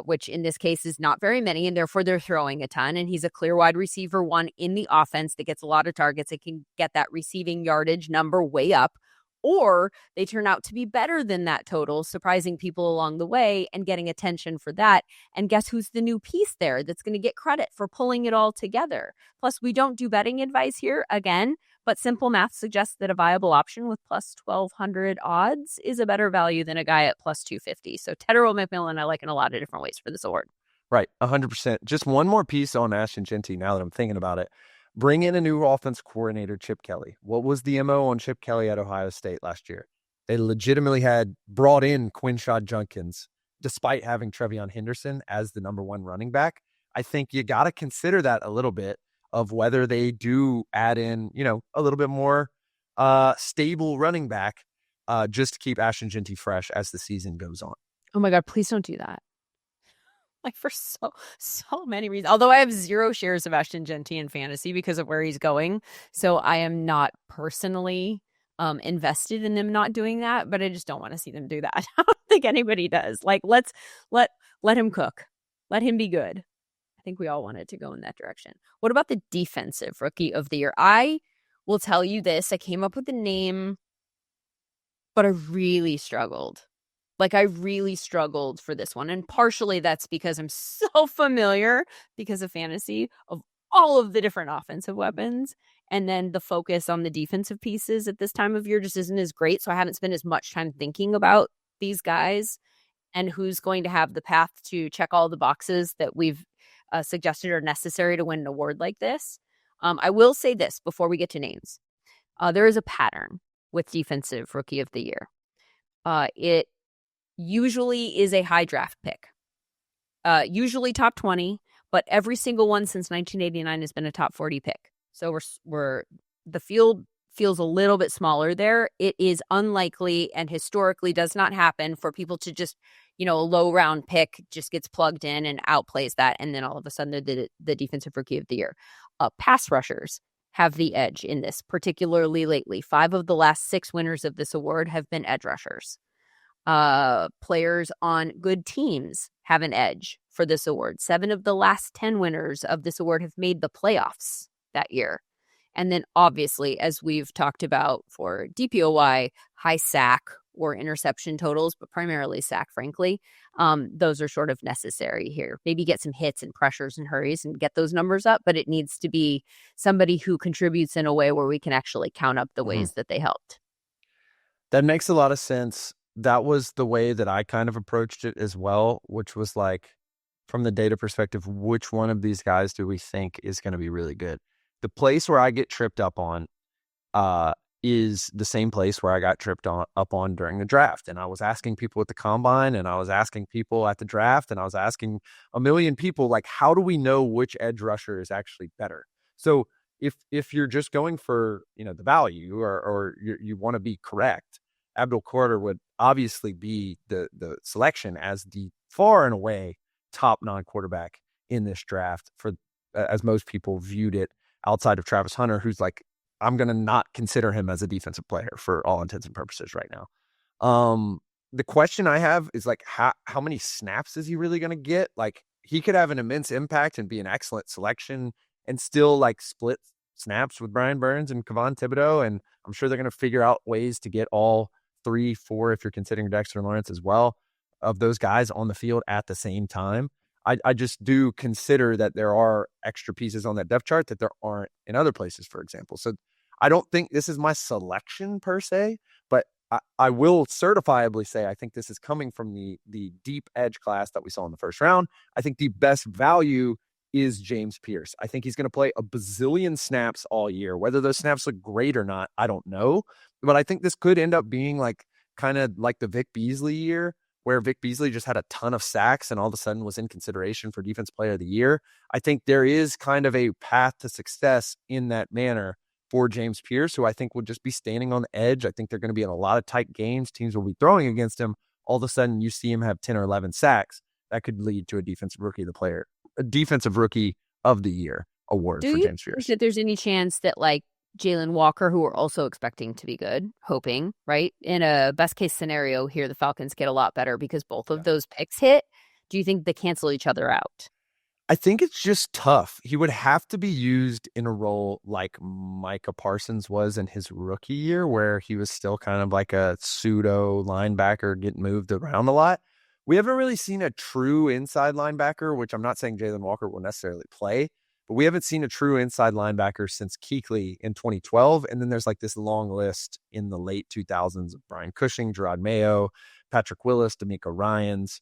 which in this case is not very many, and therefore they're throwing a ton. And he's a clear wide receiver 1 in the offense that gets a lot of targets. It can get that receiving yardage number way up. Or they turn out to be better than that total, surprising people along the way and getting attention for that. And guess who's the new piece there that's going to get credit for pulling it all together? Plus, we don't do betting advice here again, but simple math suggests that a viable option with plus 1,200 odds is a better value than a guy at plus 250. So Tedero McMillan, I like in a lot of different ways for this award. Right, 100%. Just one more piece on Ashton Genty now that I'm thinking about it. Bring in a new offense coordinator, Chip Kelly. What was the MO on Chip Kelly at Ohio State last year? They legitimately had brought in Quinshad Junkins, despite having Trevion Henderson as the number 1 running back. I think you got to consider that a little bit of whether they do add in, a little bit more stable running back just to keep Ashton Genty fresh as the season goes on. Oh my God, please don't do that. Like for so many reasons. Although I have 0 shares of Ashton Genty in fantasy because of where he's going. So I am not personally invested in them not doing that, but I just don't want to see them do that. I don't think anybody does. Like, let him cook. Let him be good. I think we all want it to go in that direction. What about the defensive rookie of the year? I will tell you this. I came up with the name, but I really struggled. I really struggled for this one. And partially that's because I'm so familiar because of fantasy of all of the different offensive weapons. And then the focus on the defensive pieces at this time of year just isn't as great. So I haven't spent as much time thinking about these guys and who's going to have the path to check all the boxes that we've suggested are necessary to win an award like this. I will say this before we get to names. There is a pattern with defensive rookie of the year. It usually is a high draft pick, usually top 20, but every single one since 1989 has been a top 40 pick. So we're the field feels a little bit smaller there. It is unlikely and historically does not happen for people to just, a low round pick just gets plugged in and outplays that. And then all of a sudden they're the defensive rookie of the year. Pass rushers have the edge in this, particularly lately. 5 of the last 6 winners of this award have been edge rushers. Players on good teams have an edge for this award. 7 of the last 10 winners of this award have made the playoffs that year. And then obviously, as we've talked about for DPOY, high sack or interception totals, but primarily sack, frankly, those are sort of necessary here. Maybe get some hits and pressures and hurries and get those numbers up, but it needs to be somebody who contributes in a way where we can actually count up the ways that they helped. That makes a lot of sense. That was the way that I kind of approached it as well, which was like, from the data perspective, which one of these guys do we think is going to be really good? The place where I get tripped up on is the same place where I got up on during the draft. And I was asking people at the combine, and I was asking people at the draft, and I was asking a million people, like, how do we know which edge rusher is actually better? So if you're just going for, the value, or you want to be correct, Abdul Carter would obviously be the selection as the far and away top non-quarterback in this draft, for as most people viewed it, outside of Travis Hunter, who's like, I'm going to not consider him as a defensive player for all intents and purposes right now. The question I have is, like, how many snaps is he really going to get? Like, he could have an immense impact and be an excellent selection and still, like, split snaps with Brian Burns and Kayvon Thibodeau. And I'm sure they're going to figure out ways to get all 3, 4, if you're considering Dexter Lawrence as well, of those guys on the field at the same time. I just do consider that there are extra pieces on that depth chart that there aren't in other places, for example. So I don't think this is my selection per se, but I will certifiably say I think this is coming from the deep edge class that we saw in the first round. I think the best value is James Pierce. I think he's going to play a bazillion snaps all year. Whether those snaps look great or not, I don't know. But I think this could end up being like kind of like the Vic Beasley year, where Vic Beasley just had a ton of sacks and all of a sudden was in consideration for Defense Player of the Year. I think there is kind of a path to success in that manner for James Pierce, who I think will just be standing on the edge. I think they're going to be in a lot of tight games. Teams will be throwing against him. All of a sudden, you see him have 10 or 11 sacks. That could lead to a Defensive Rookie of the Year award for James Pierce. Do you think that there's any chance that, like, Jalen Walker, who we're also expecting to be good, hoping, right? In a best case scenario here, the Falcons get a lot better because both of those picks hit. Do you think they cancel each other out? I think it's just tough. He would have to be used in a role like Micah Parsons was in his rookie year, where he was still kind of like a pseudo linebacker getting moved around a lot. We haven't really seen a true inside linebacker, which I'm not saying Jalen Walker will necessarily play, but we haven't seen a true inside linebacker since Kuechly in 2012. And then there's like this long list in the late 2000s of Brian Cushing, Gerard Mayo, Patrick Willis, D'Amico Ryans.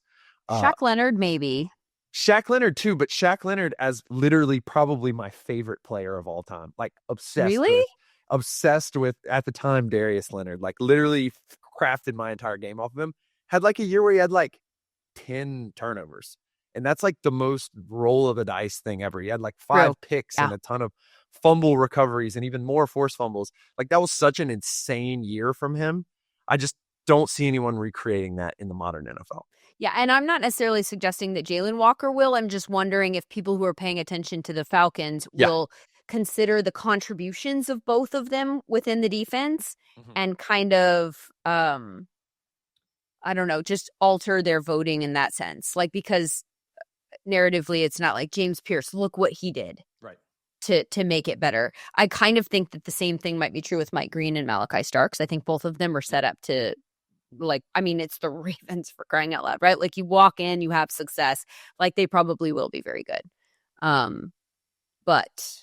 Shaq Leonard, maybe. Shaq Leonard too, but Shaq Leonard as literally probably my favorite player of all time. Like obsessed with at the time Darius Leonard. Like literally crafted my entire game off of him. Had like a year where he had like 10 turnovers. And that's like the most roll of the dice thing ever. He had like 5 picks and a ton of fumble recoveries and even more forced fumbles. Like that was such an insane year from him. I just don't see anyone recreating that in the modern NFL. Yeah, and I'm not necessarily suggesting that Jalen Walker will. I'm just wondering if people who are paying attention to the Falcons will consider the contributions of both of them within the defense and kind of, I don't know, just alter their voting in that sense. Like, because narratively, it's not like James Pierce, look what he did to make it better. I kind of think that the same thing might be true with Mike Green and Malachi Starks. I think both of them are set up to, like, I mean, it's the Ravens, for crying out loud, right? Like, you walk in, you have success. Like, they probably will be very good. But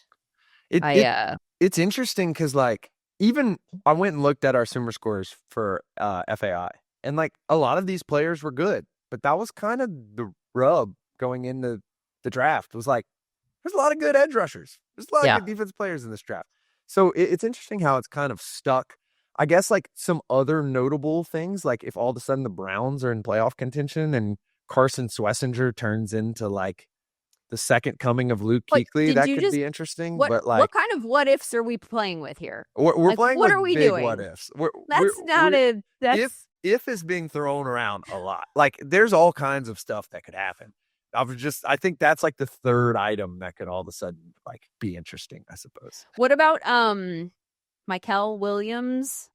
it's interesting because, like, even I went and looked at our Sumer scores for FAI, and like a lot of these players were good, but that was kind of the rub going into the draft. Was like, there's a lot of good edge rushers. There's a lot of good defense players in this draft. So it's interesting how it's kind of stuck. I guess like some other notable things, like if all of a sudden the Browns are in playoff contention and Carson Swessinger turns into like the second coming of Luke Kuechly, that could be interesting. But like, what kind of what ifs are we playing with here? We're like, playing. What are we doing? What ifs? If is being thrown around a lot. Like there's all kinds of stuff that could happen. I think that's like the third item that could all of a sudden like be interesting, I suppose. What about Michael Williams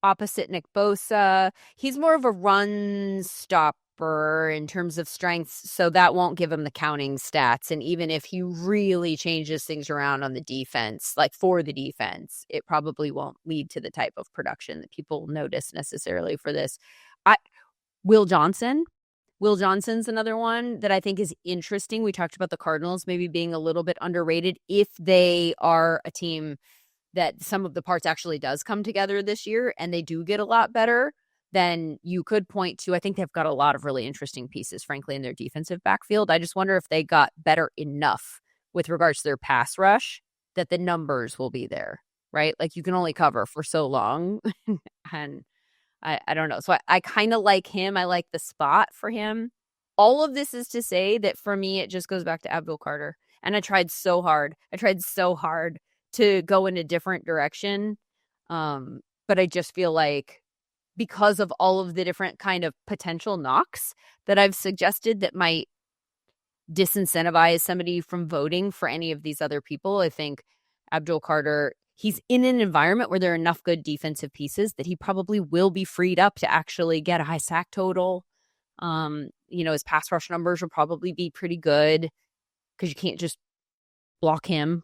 opposite Nick Bosa? He's more of a run stopper in terms of strengths, so that won't give him the counting stats. And even if he really changes things around on the defense, like for the defense, it probably won't lead to the type of production that people notice necessarily for this. Will Johnson's another one that I think is interesting. We talked about the Cardinals maybe being a little bit underrated. If they are a team that some of the parts actually does come together this year and they do get a lot better, then you could point to, I think they've got a lot of really interesting pieces, frankly, in their defensive backfield. I just wonder if they got better enough with regards to their pass rush that the numbers will be there, right? Like you can only cover for so long. And I don't know. So I kind of like him. I like the spot for him. All of this is to say that for me, it just goes back to Abdul Carter. And I tried so hard. To go in a different direction. But I just feel like because of all of the different kind of potential knocks that I've suggested that might disincentivize somebody from voting for any of these other people, I think Abdul Carter, he's in an environment where there are enough good defensive pieces that he probably will be freed up to actually get a high sack total. His pass rush numbers will probably be pretty good because you can't just block him.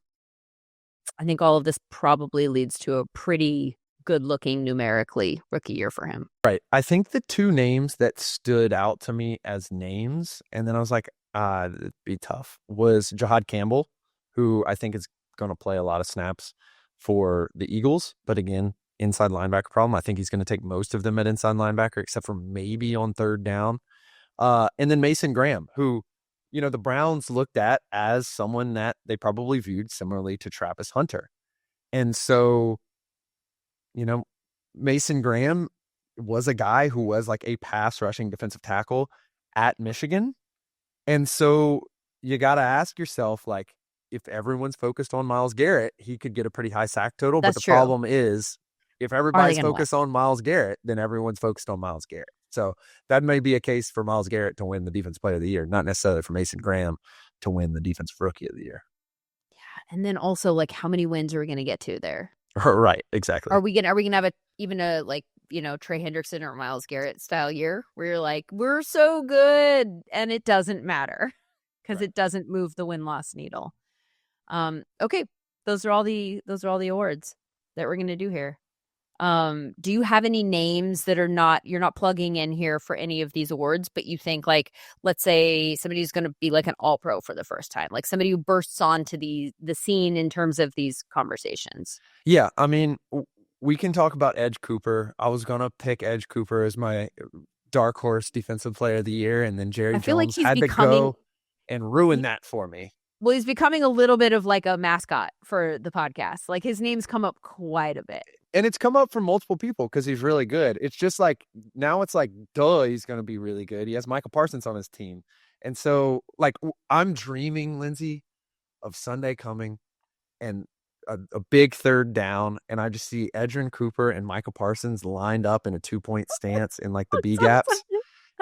I think all of this probably leads to a pretty good-looking numerically rookie year for him. Right. I think the two names that stood out to me as names, and then I was like, it'd be tough, was Jahad Campbell, who I think is going to play a lot of snaps for the Eagles. But again, inside linebacker problem. I think he's going to take most of them at inside linebacker, except for maybe on third down. And then Mason Graham, who, the Browns looked at as someone that they probably viewed similarly to Travis Hunter. And so, Mason Graham was a guy who was like a pass rushing defensive tackle at Michigan. And so you got to ask yourself, like, if everyone's focused on Myles Garrett, he could get a pretty high sack total. That's but the true. problem is, if everybody's focused on Myles Garrett, then everyone's focused on Myles Garrett. So that may be a case for Myles Garrett to win the Defensive Player of the Year, not necessarily for Mason Graham to win the Defensive Rookie of the Year. Yeah, and then also, like, how many wins are we going to get to there? Right, exactly. Are we gonna have a Trey Hendrickson or Myles Garrett style year where you're like, we're so good and it doesn't matter because It doesn't move the win-loss needle. Okay, those are all the awards that we're gonna do here. Do you have any names that you're not plugging in here for any of these awards, but you think, like, let's say somebody's going to be like an all-pro for the first time, like somebody who bursts onto the scene in terms of these conversations? Yeah, I mean, we can talk about Edge Cooper. I was going to pick Edge Cooper as my dark horse Defensive Player of the Year, and then Jerry Jones had to go and ruin that for me. Well, he's becoming a little bit of like a mascot for the podcast. Like, his name's come up quite a bit. And it's come up from multiple people because he's really good. It's just like, now it's like, duh, he's going to be really good. He has Michael Parsons on his team. And so, like, I'm dreaming, Lindsay, of Sunday coming and a big third down. And I just see Edgerrin Cooper and Michael Parsons lined up in a 2-point stance in like the B gaps.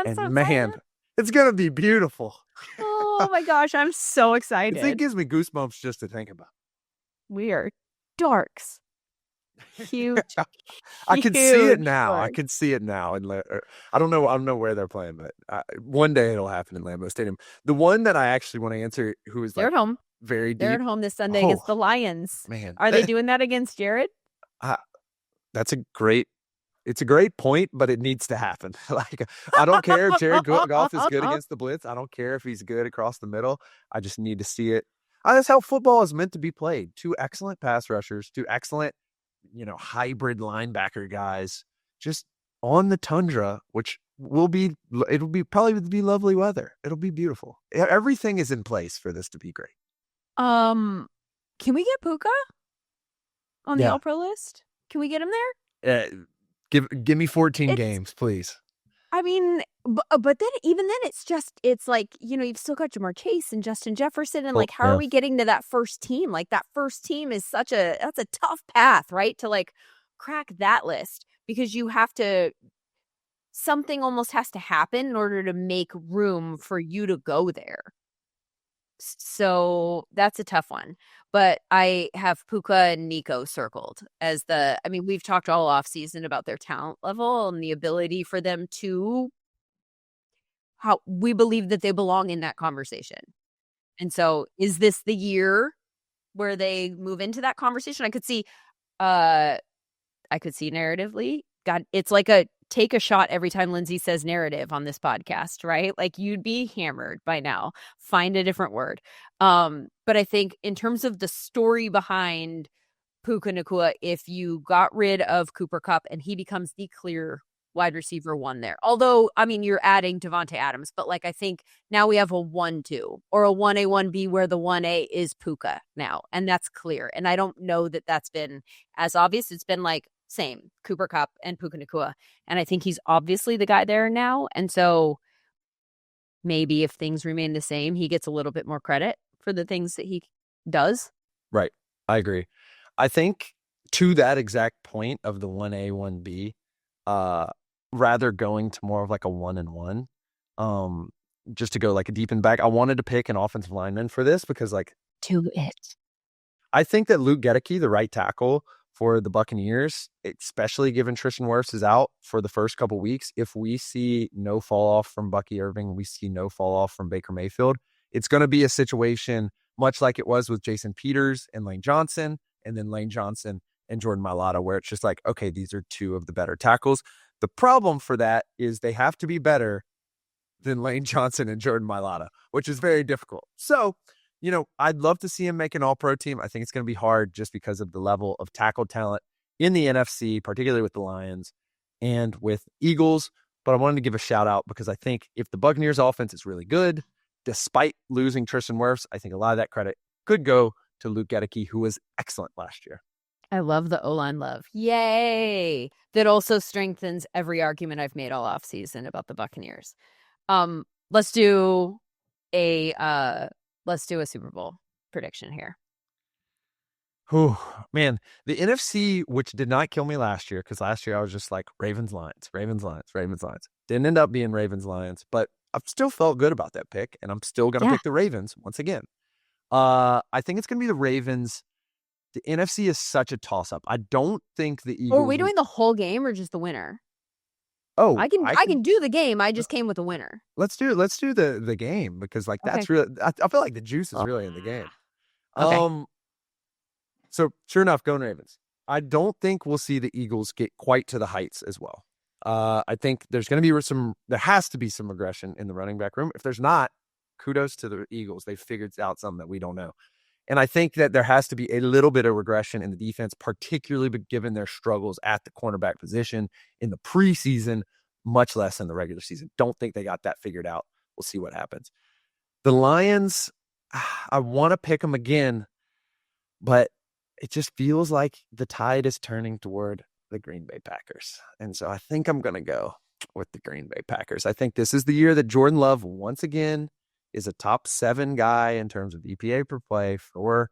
And man, it's going to be beautiful. Oh my gosh, I'm so excited. It gives me goosebumps just to think about. We are darks. Huge. I can see it now. I can see it now. And I don't know where they're playing, but one day it'll happen in Lambeau Stadium. The one that I actually want to answer, who is they're at home, very deep. They're at home this Sunday against the Lions. Man, are they doing that against Jared? It's a great point, but it needs to happen. Like, I don't care if Jared Goff is good against the blitz. I don't care if he's good across the middle. I just need to see it. That's how football is meant to be played. Two excellent pass rushers, two excellent, hybrid linebacker guys, just on the tundra, which probably be lovely weather. It'll be beautiful. Everything is in place for this to be great. Can we get Puka on the All-Pro list? Can we get him there? Give me 14 games, please. I mean, but then even then, it's like, you've still got Jamar Chase and Justin Jefferson, and how are we getting to that first team? Like, that first team is that's a tough path, right? To like crack that list, because something almost has to happen in order to make room for you to go there. So that's a tough one. But I have Puka and Nico circled as we've talked all off season about their talent level and the ability for them to, how we believe that they belong in that conversation. And so is this the year where they move into that conversation? I could see narratively. God, it's like a take a shot every time Lindsay says narrative on this podcast, right? Like, you'd be hammered by now. Find a different word. But I think in terms of the story behind Puka Nacua, if you got rid of Cooper Kupp and he becomes the clear wide receiver one there. Although, I mean, you're adding Devontae Adams, but like I think now we have a 1-2 or a 1A, 1B where the 1A is Puka now, and that's clear. And I don't know that that's been as obvious. It's been like same Cooper Kupp and Puka Nacua, and I think he's obviously the guy there now. And so maybe if things remain the same, he gets a little bit more credit for the things that he does. Right. I agree. I think to that exact point of the 1A, 1B, rather going to more of like a 1-1, just to go like a deep in back, I wanted to pick an offensive lineman for this because like To it. I think that Luke Gedeke, the right tackle for the Buccaneers, especially given Tristan Wirfs is out for the first couple weeks, if we see no fall off from Bucky Irving, we see no fall off from Baker Mayfield, it's going to be a situation much like it was with Jason Peters and Lane Johnson, and then Lane Johnson and Jordan Mailata, where it's just like, okay, these are two of the better tackles. The problem for that is they have to be better than Lane Johnson and Jordan Mailata, which is very difficult. So, you know, I'd love to see him make an all-pro team. I think it's going to be hard just because of the level of tackle talent in the NFC, particularly with the Lions and with Eagles. But I wanted to give a shout out because I think if the Buccaneers offense is really good, despite losing Tristan Wirfs, I think a lot of that credit could go to Luke Gedeke, who was excellent last year. I love the O-line love. Yay! That also strengthens every argument I've made all offseason about the Buccaneers. Let's do a Super Bowl prediction here. Oh, man, the NFC, which did not kill me last year, because last year I was just like Ravens, Lions, Ravens, Lions, Ravens, Lions. Didn't end up being Ravens, Lions, but I've still felt good about that pick, and I'm still going to pick the Ravens once again. I think it's going to be the Ravens. The NFC is such a toss-up. I don't think the Eagles... Are we doing the whole game or just the winner? Oh, I can do the game. I just came with a winner. Let's do the game because like that's really I feel like the juice is really in the game. Okay. So sure enough, going Ravens. I don't think we'll see the Eagles get quite to the heights as well. I think there has to be some regression in the running back room. If there's not, kudos to the Eagles. They figured out something that we don't know. And I think that there has to be a little bit of regression in the defense, particularly given their struggles at the cornerback position in the preseason, much less in the regular season. Don't think they got that figured out. We'll see what happens. The Lions, I want to pick them again, but it just feels like the tide is turning toward the Green Bay Packers. And so I think I'm going to go with the Green Bay Packers. I think this is the year that Jordan Love once again is a top 7 guy in terms of EPA per play for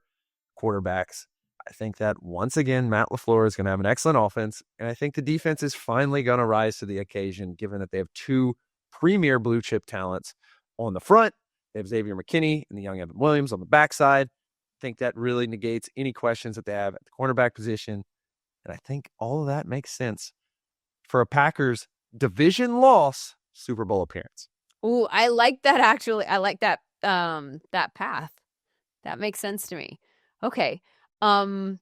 quarterbacks. I think that once again, Matt LaFleur is going to have an excellent offense. And I think the defense is finally going to rise to the occasion, given that they have 2 premier blue chip talents on the front. They have Xavier McKinney and the young Evan Williams on the backside. I think that really negates any questions that they have at the cornerback position. And I think all of that makes sense for a Packers division loss Super Bowl appearance. Ooh, I like that actually. I like that that path. That makes sense to me. Okay. All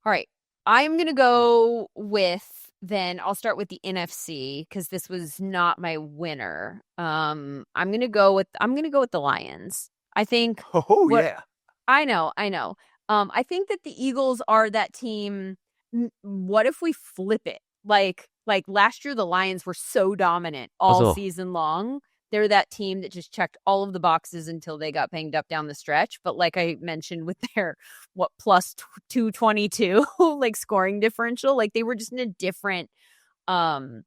right. I'm going to go with I'll start with the NFC because this was not my winner. I'm going to go with the Lions. I think yeah. I know. I think that the Eagles are that team. What if we flip it? Like last year the Lions were so dominant all season long. They're that team that just checked all of the boxes until they got banged up down the stretch. But like I mentioned with their, plus 222, like scoring differential, like they were just in a different, tier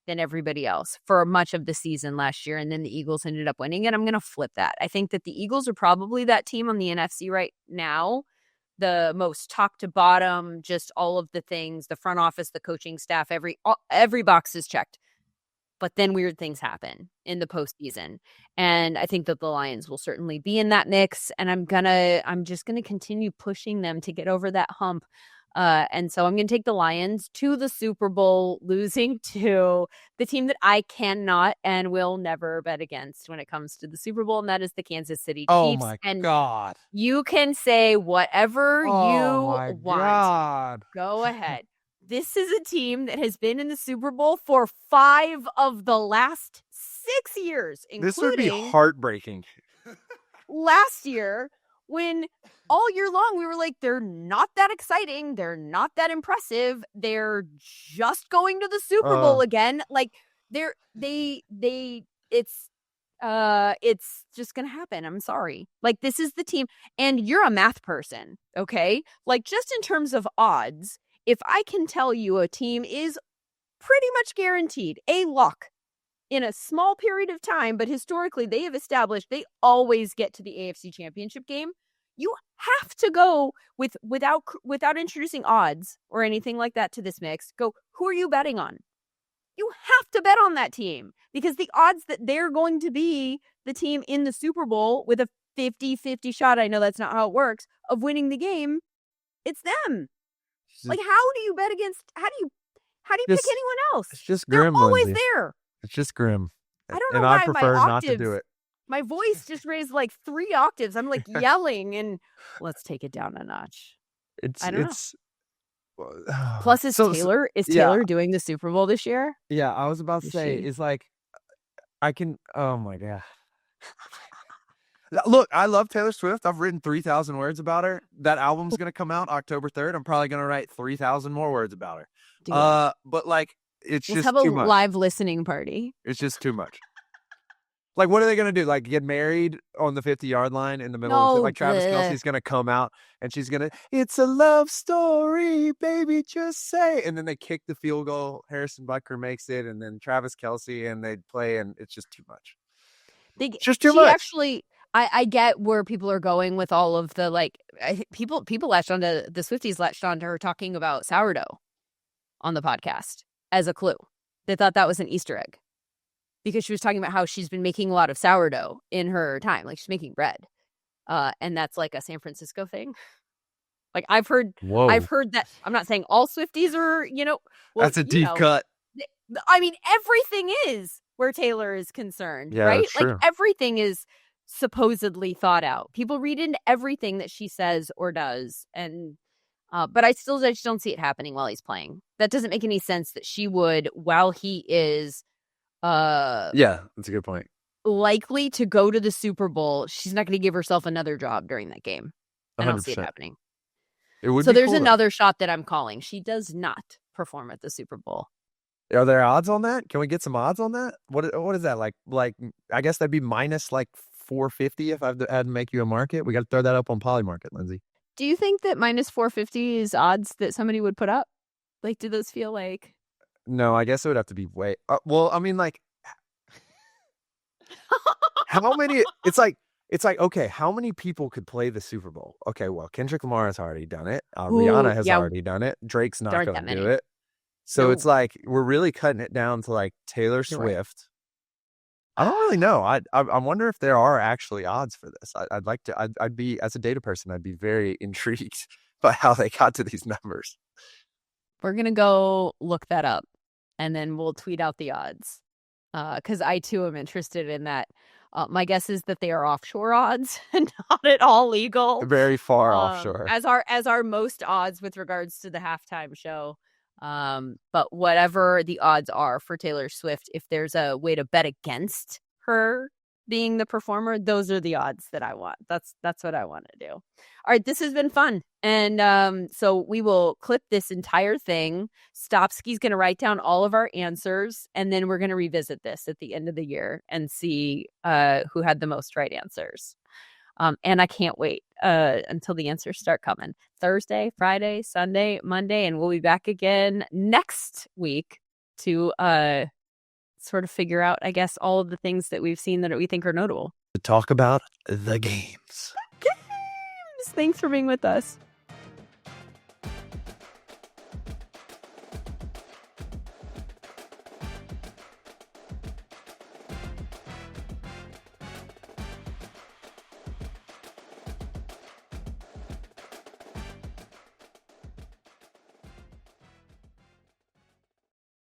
than everybody else for much of the season last year. And then the Eagles ended up winning it. I'm going to flip that. I think that the Eagles are probably that team on the NFC right now. The most top to bottom, just all of the things, the front office, the coaching staff, every box is checked. But then weird things happen in the postseason. And I think that the Lions will certainly be in that mix. And I'm just going to continue pushing them to get over that hump. And so I'm going to take the Lions to the Super Bowl, losing to the team that I cannot and will never bet against when it comes to the Super Bowl. And that is the Kansas City Chiefs. Oh my God. You can say whatever you want. God. Go ahead. This is a team that has been in the Super Bowl for 5 of the last 6 years, including... This would be heartbreaking. last year when all year long we were like, they're not that exciting, they're not that impressive, they're just going to the Super Bowl again. Like it's just gonna happen. I'm sorry. Like, this is the team, and you're a math person, okay? Like, just in terms of odds, if I can tell you a team is pretty much guaranteed a lock in a small period of time, but historically they have established they always get to the AFC Championship game, you have to go without introducing odds or anything like that to this mix. Go, who are you betting on? You have to bet on that team, because the odds that they're going to be the team in the Super Bowl with a 50-50 shot, I know that's not how it works, of winning the game, it's them. Like, how do you bet against, how do you pick anyone else? It's just grim, they're always Lindsay. there. It's just grim. I don't know why I prefer not to do it. My voice just raised like 3 octaves. I'm like yelling, and let's take it down a notch. I don't know. Plus, is Taylor doing the Super Bowl this year? Yeah, I was about to say, it's like, I can, oh my God. Look, I love Taylor Swift. I've written 3,000 words about her. That album's going to come out October 3rd. I'm probably going to write 3,000 more words about her. But like, it's just too much. Let's have a live listening party. It's just too much. Like, what are they going to do? Like, get married on the 50-yard line in the middle of it? Like, Travis Kelce's going to come out and she's going to, it's a love story, baby, just say. And then they kick the field goal. Harrison Butker makes it. And then Travis Kelce, and they play, and it's just too much. It's just too much. Actually, I get where people are going with all of the, like, people latched onto, the Swifties latched onto her talking about sourdough on the podcast as a clue. They thought that was an Easter egg, because she was talking about how she's been making a lot of sourdough in her time. Like, she's making bread. And that's like a San Francisco thing. Like, I've heard that. I'm not saying all Swifties are, that's a deep cut. I mean, everything is where Taylor is concerned, right? Like, everything is supposedly thought out. People read into everything that she says or does. And, but I just don't see it happening while he's playing. That doesn't make any sense that she would, while he is, yeah, that's a good point, likely to go to the Super Bowl, she's not going to give herself another job during that game. I don't see it happening. It would. So there's another shot that I'm calling. She does not perform at the Super Bowl. Are there odds on that? Can we get some odds on that? What is that like? Like, I guess that'd be minus like 450 if I had to make you a market. We got to throw that up on Polymarket, Lindsay. Do you think that minus 450 is odds that somebody would put up? Like, do those feel like? No, I guess it would have to be way. Well, I mean, like, how many? It's like, okay, how many people could play the Super Bowl? Okay, well, Kendrick Lamar has already done it. Rihanna has already done it. Drake's not going to do it. So it's like, we're really cutting it down to like Taylor Swift. I don't really know. I wonder if there are actually odds for this. I'd like to. I'd be, as a data person, I'd be very intrigued by how they got to these numbers. We're gonna go look that up, and then we'll tweet out the odds. Because I too am interested in that. My guess is that they are offshore odds and not at all legal. Very far offshore. As our most odds with regards to the halftime show. But whatever the odds are for Taylor Swift, if there's a way to bet against her being the performer, those are the odds that I want. That's what I want to do. All right, this has been fun. And so we will clip this entire thing. Stopsky's going to write down all of our answers, and then we're going to revisit this at the end of the year and see who had the most right answers. And I can't wait until the answers start coming. Thursday, Friday, Sunday, Monday, and we'll be back again next week to sort of figure out, I guess, all of the things that we've seen that we think are notable. To talk about the games. Thanks for being with us.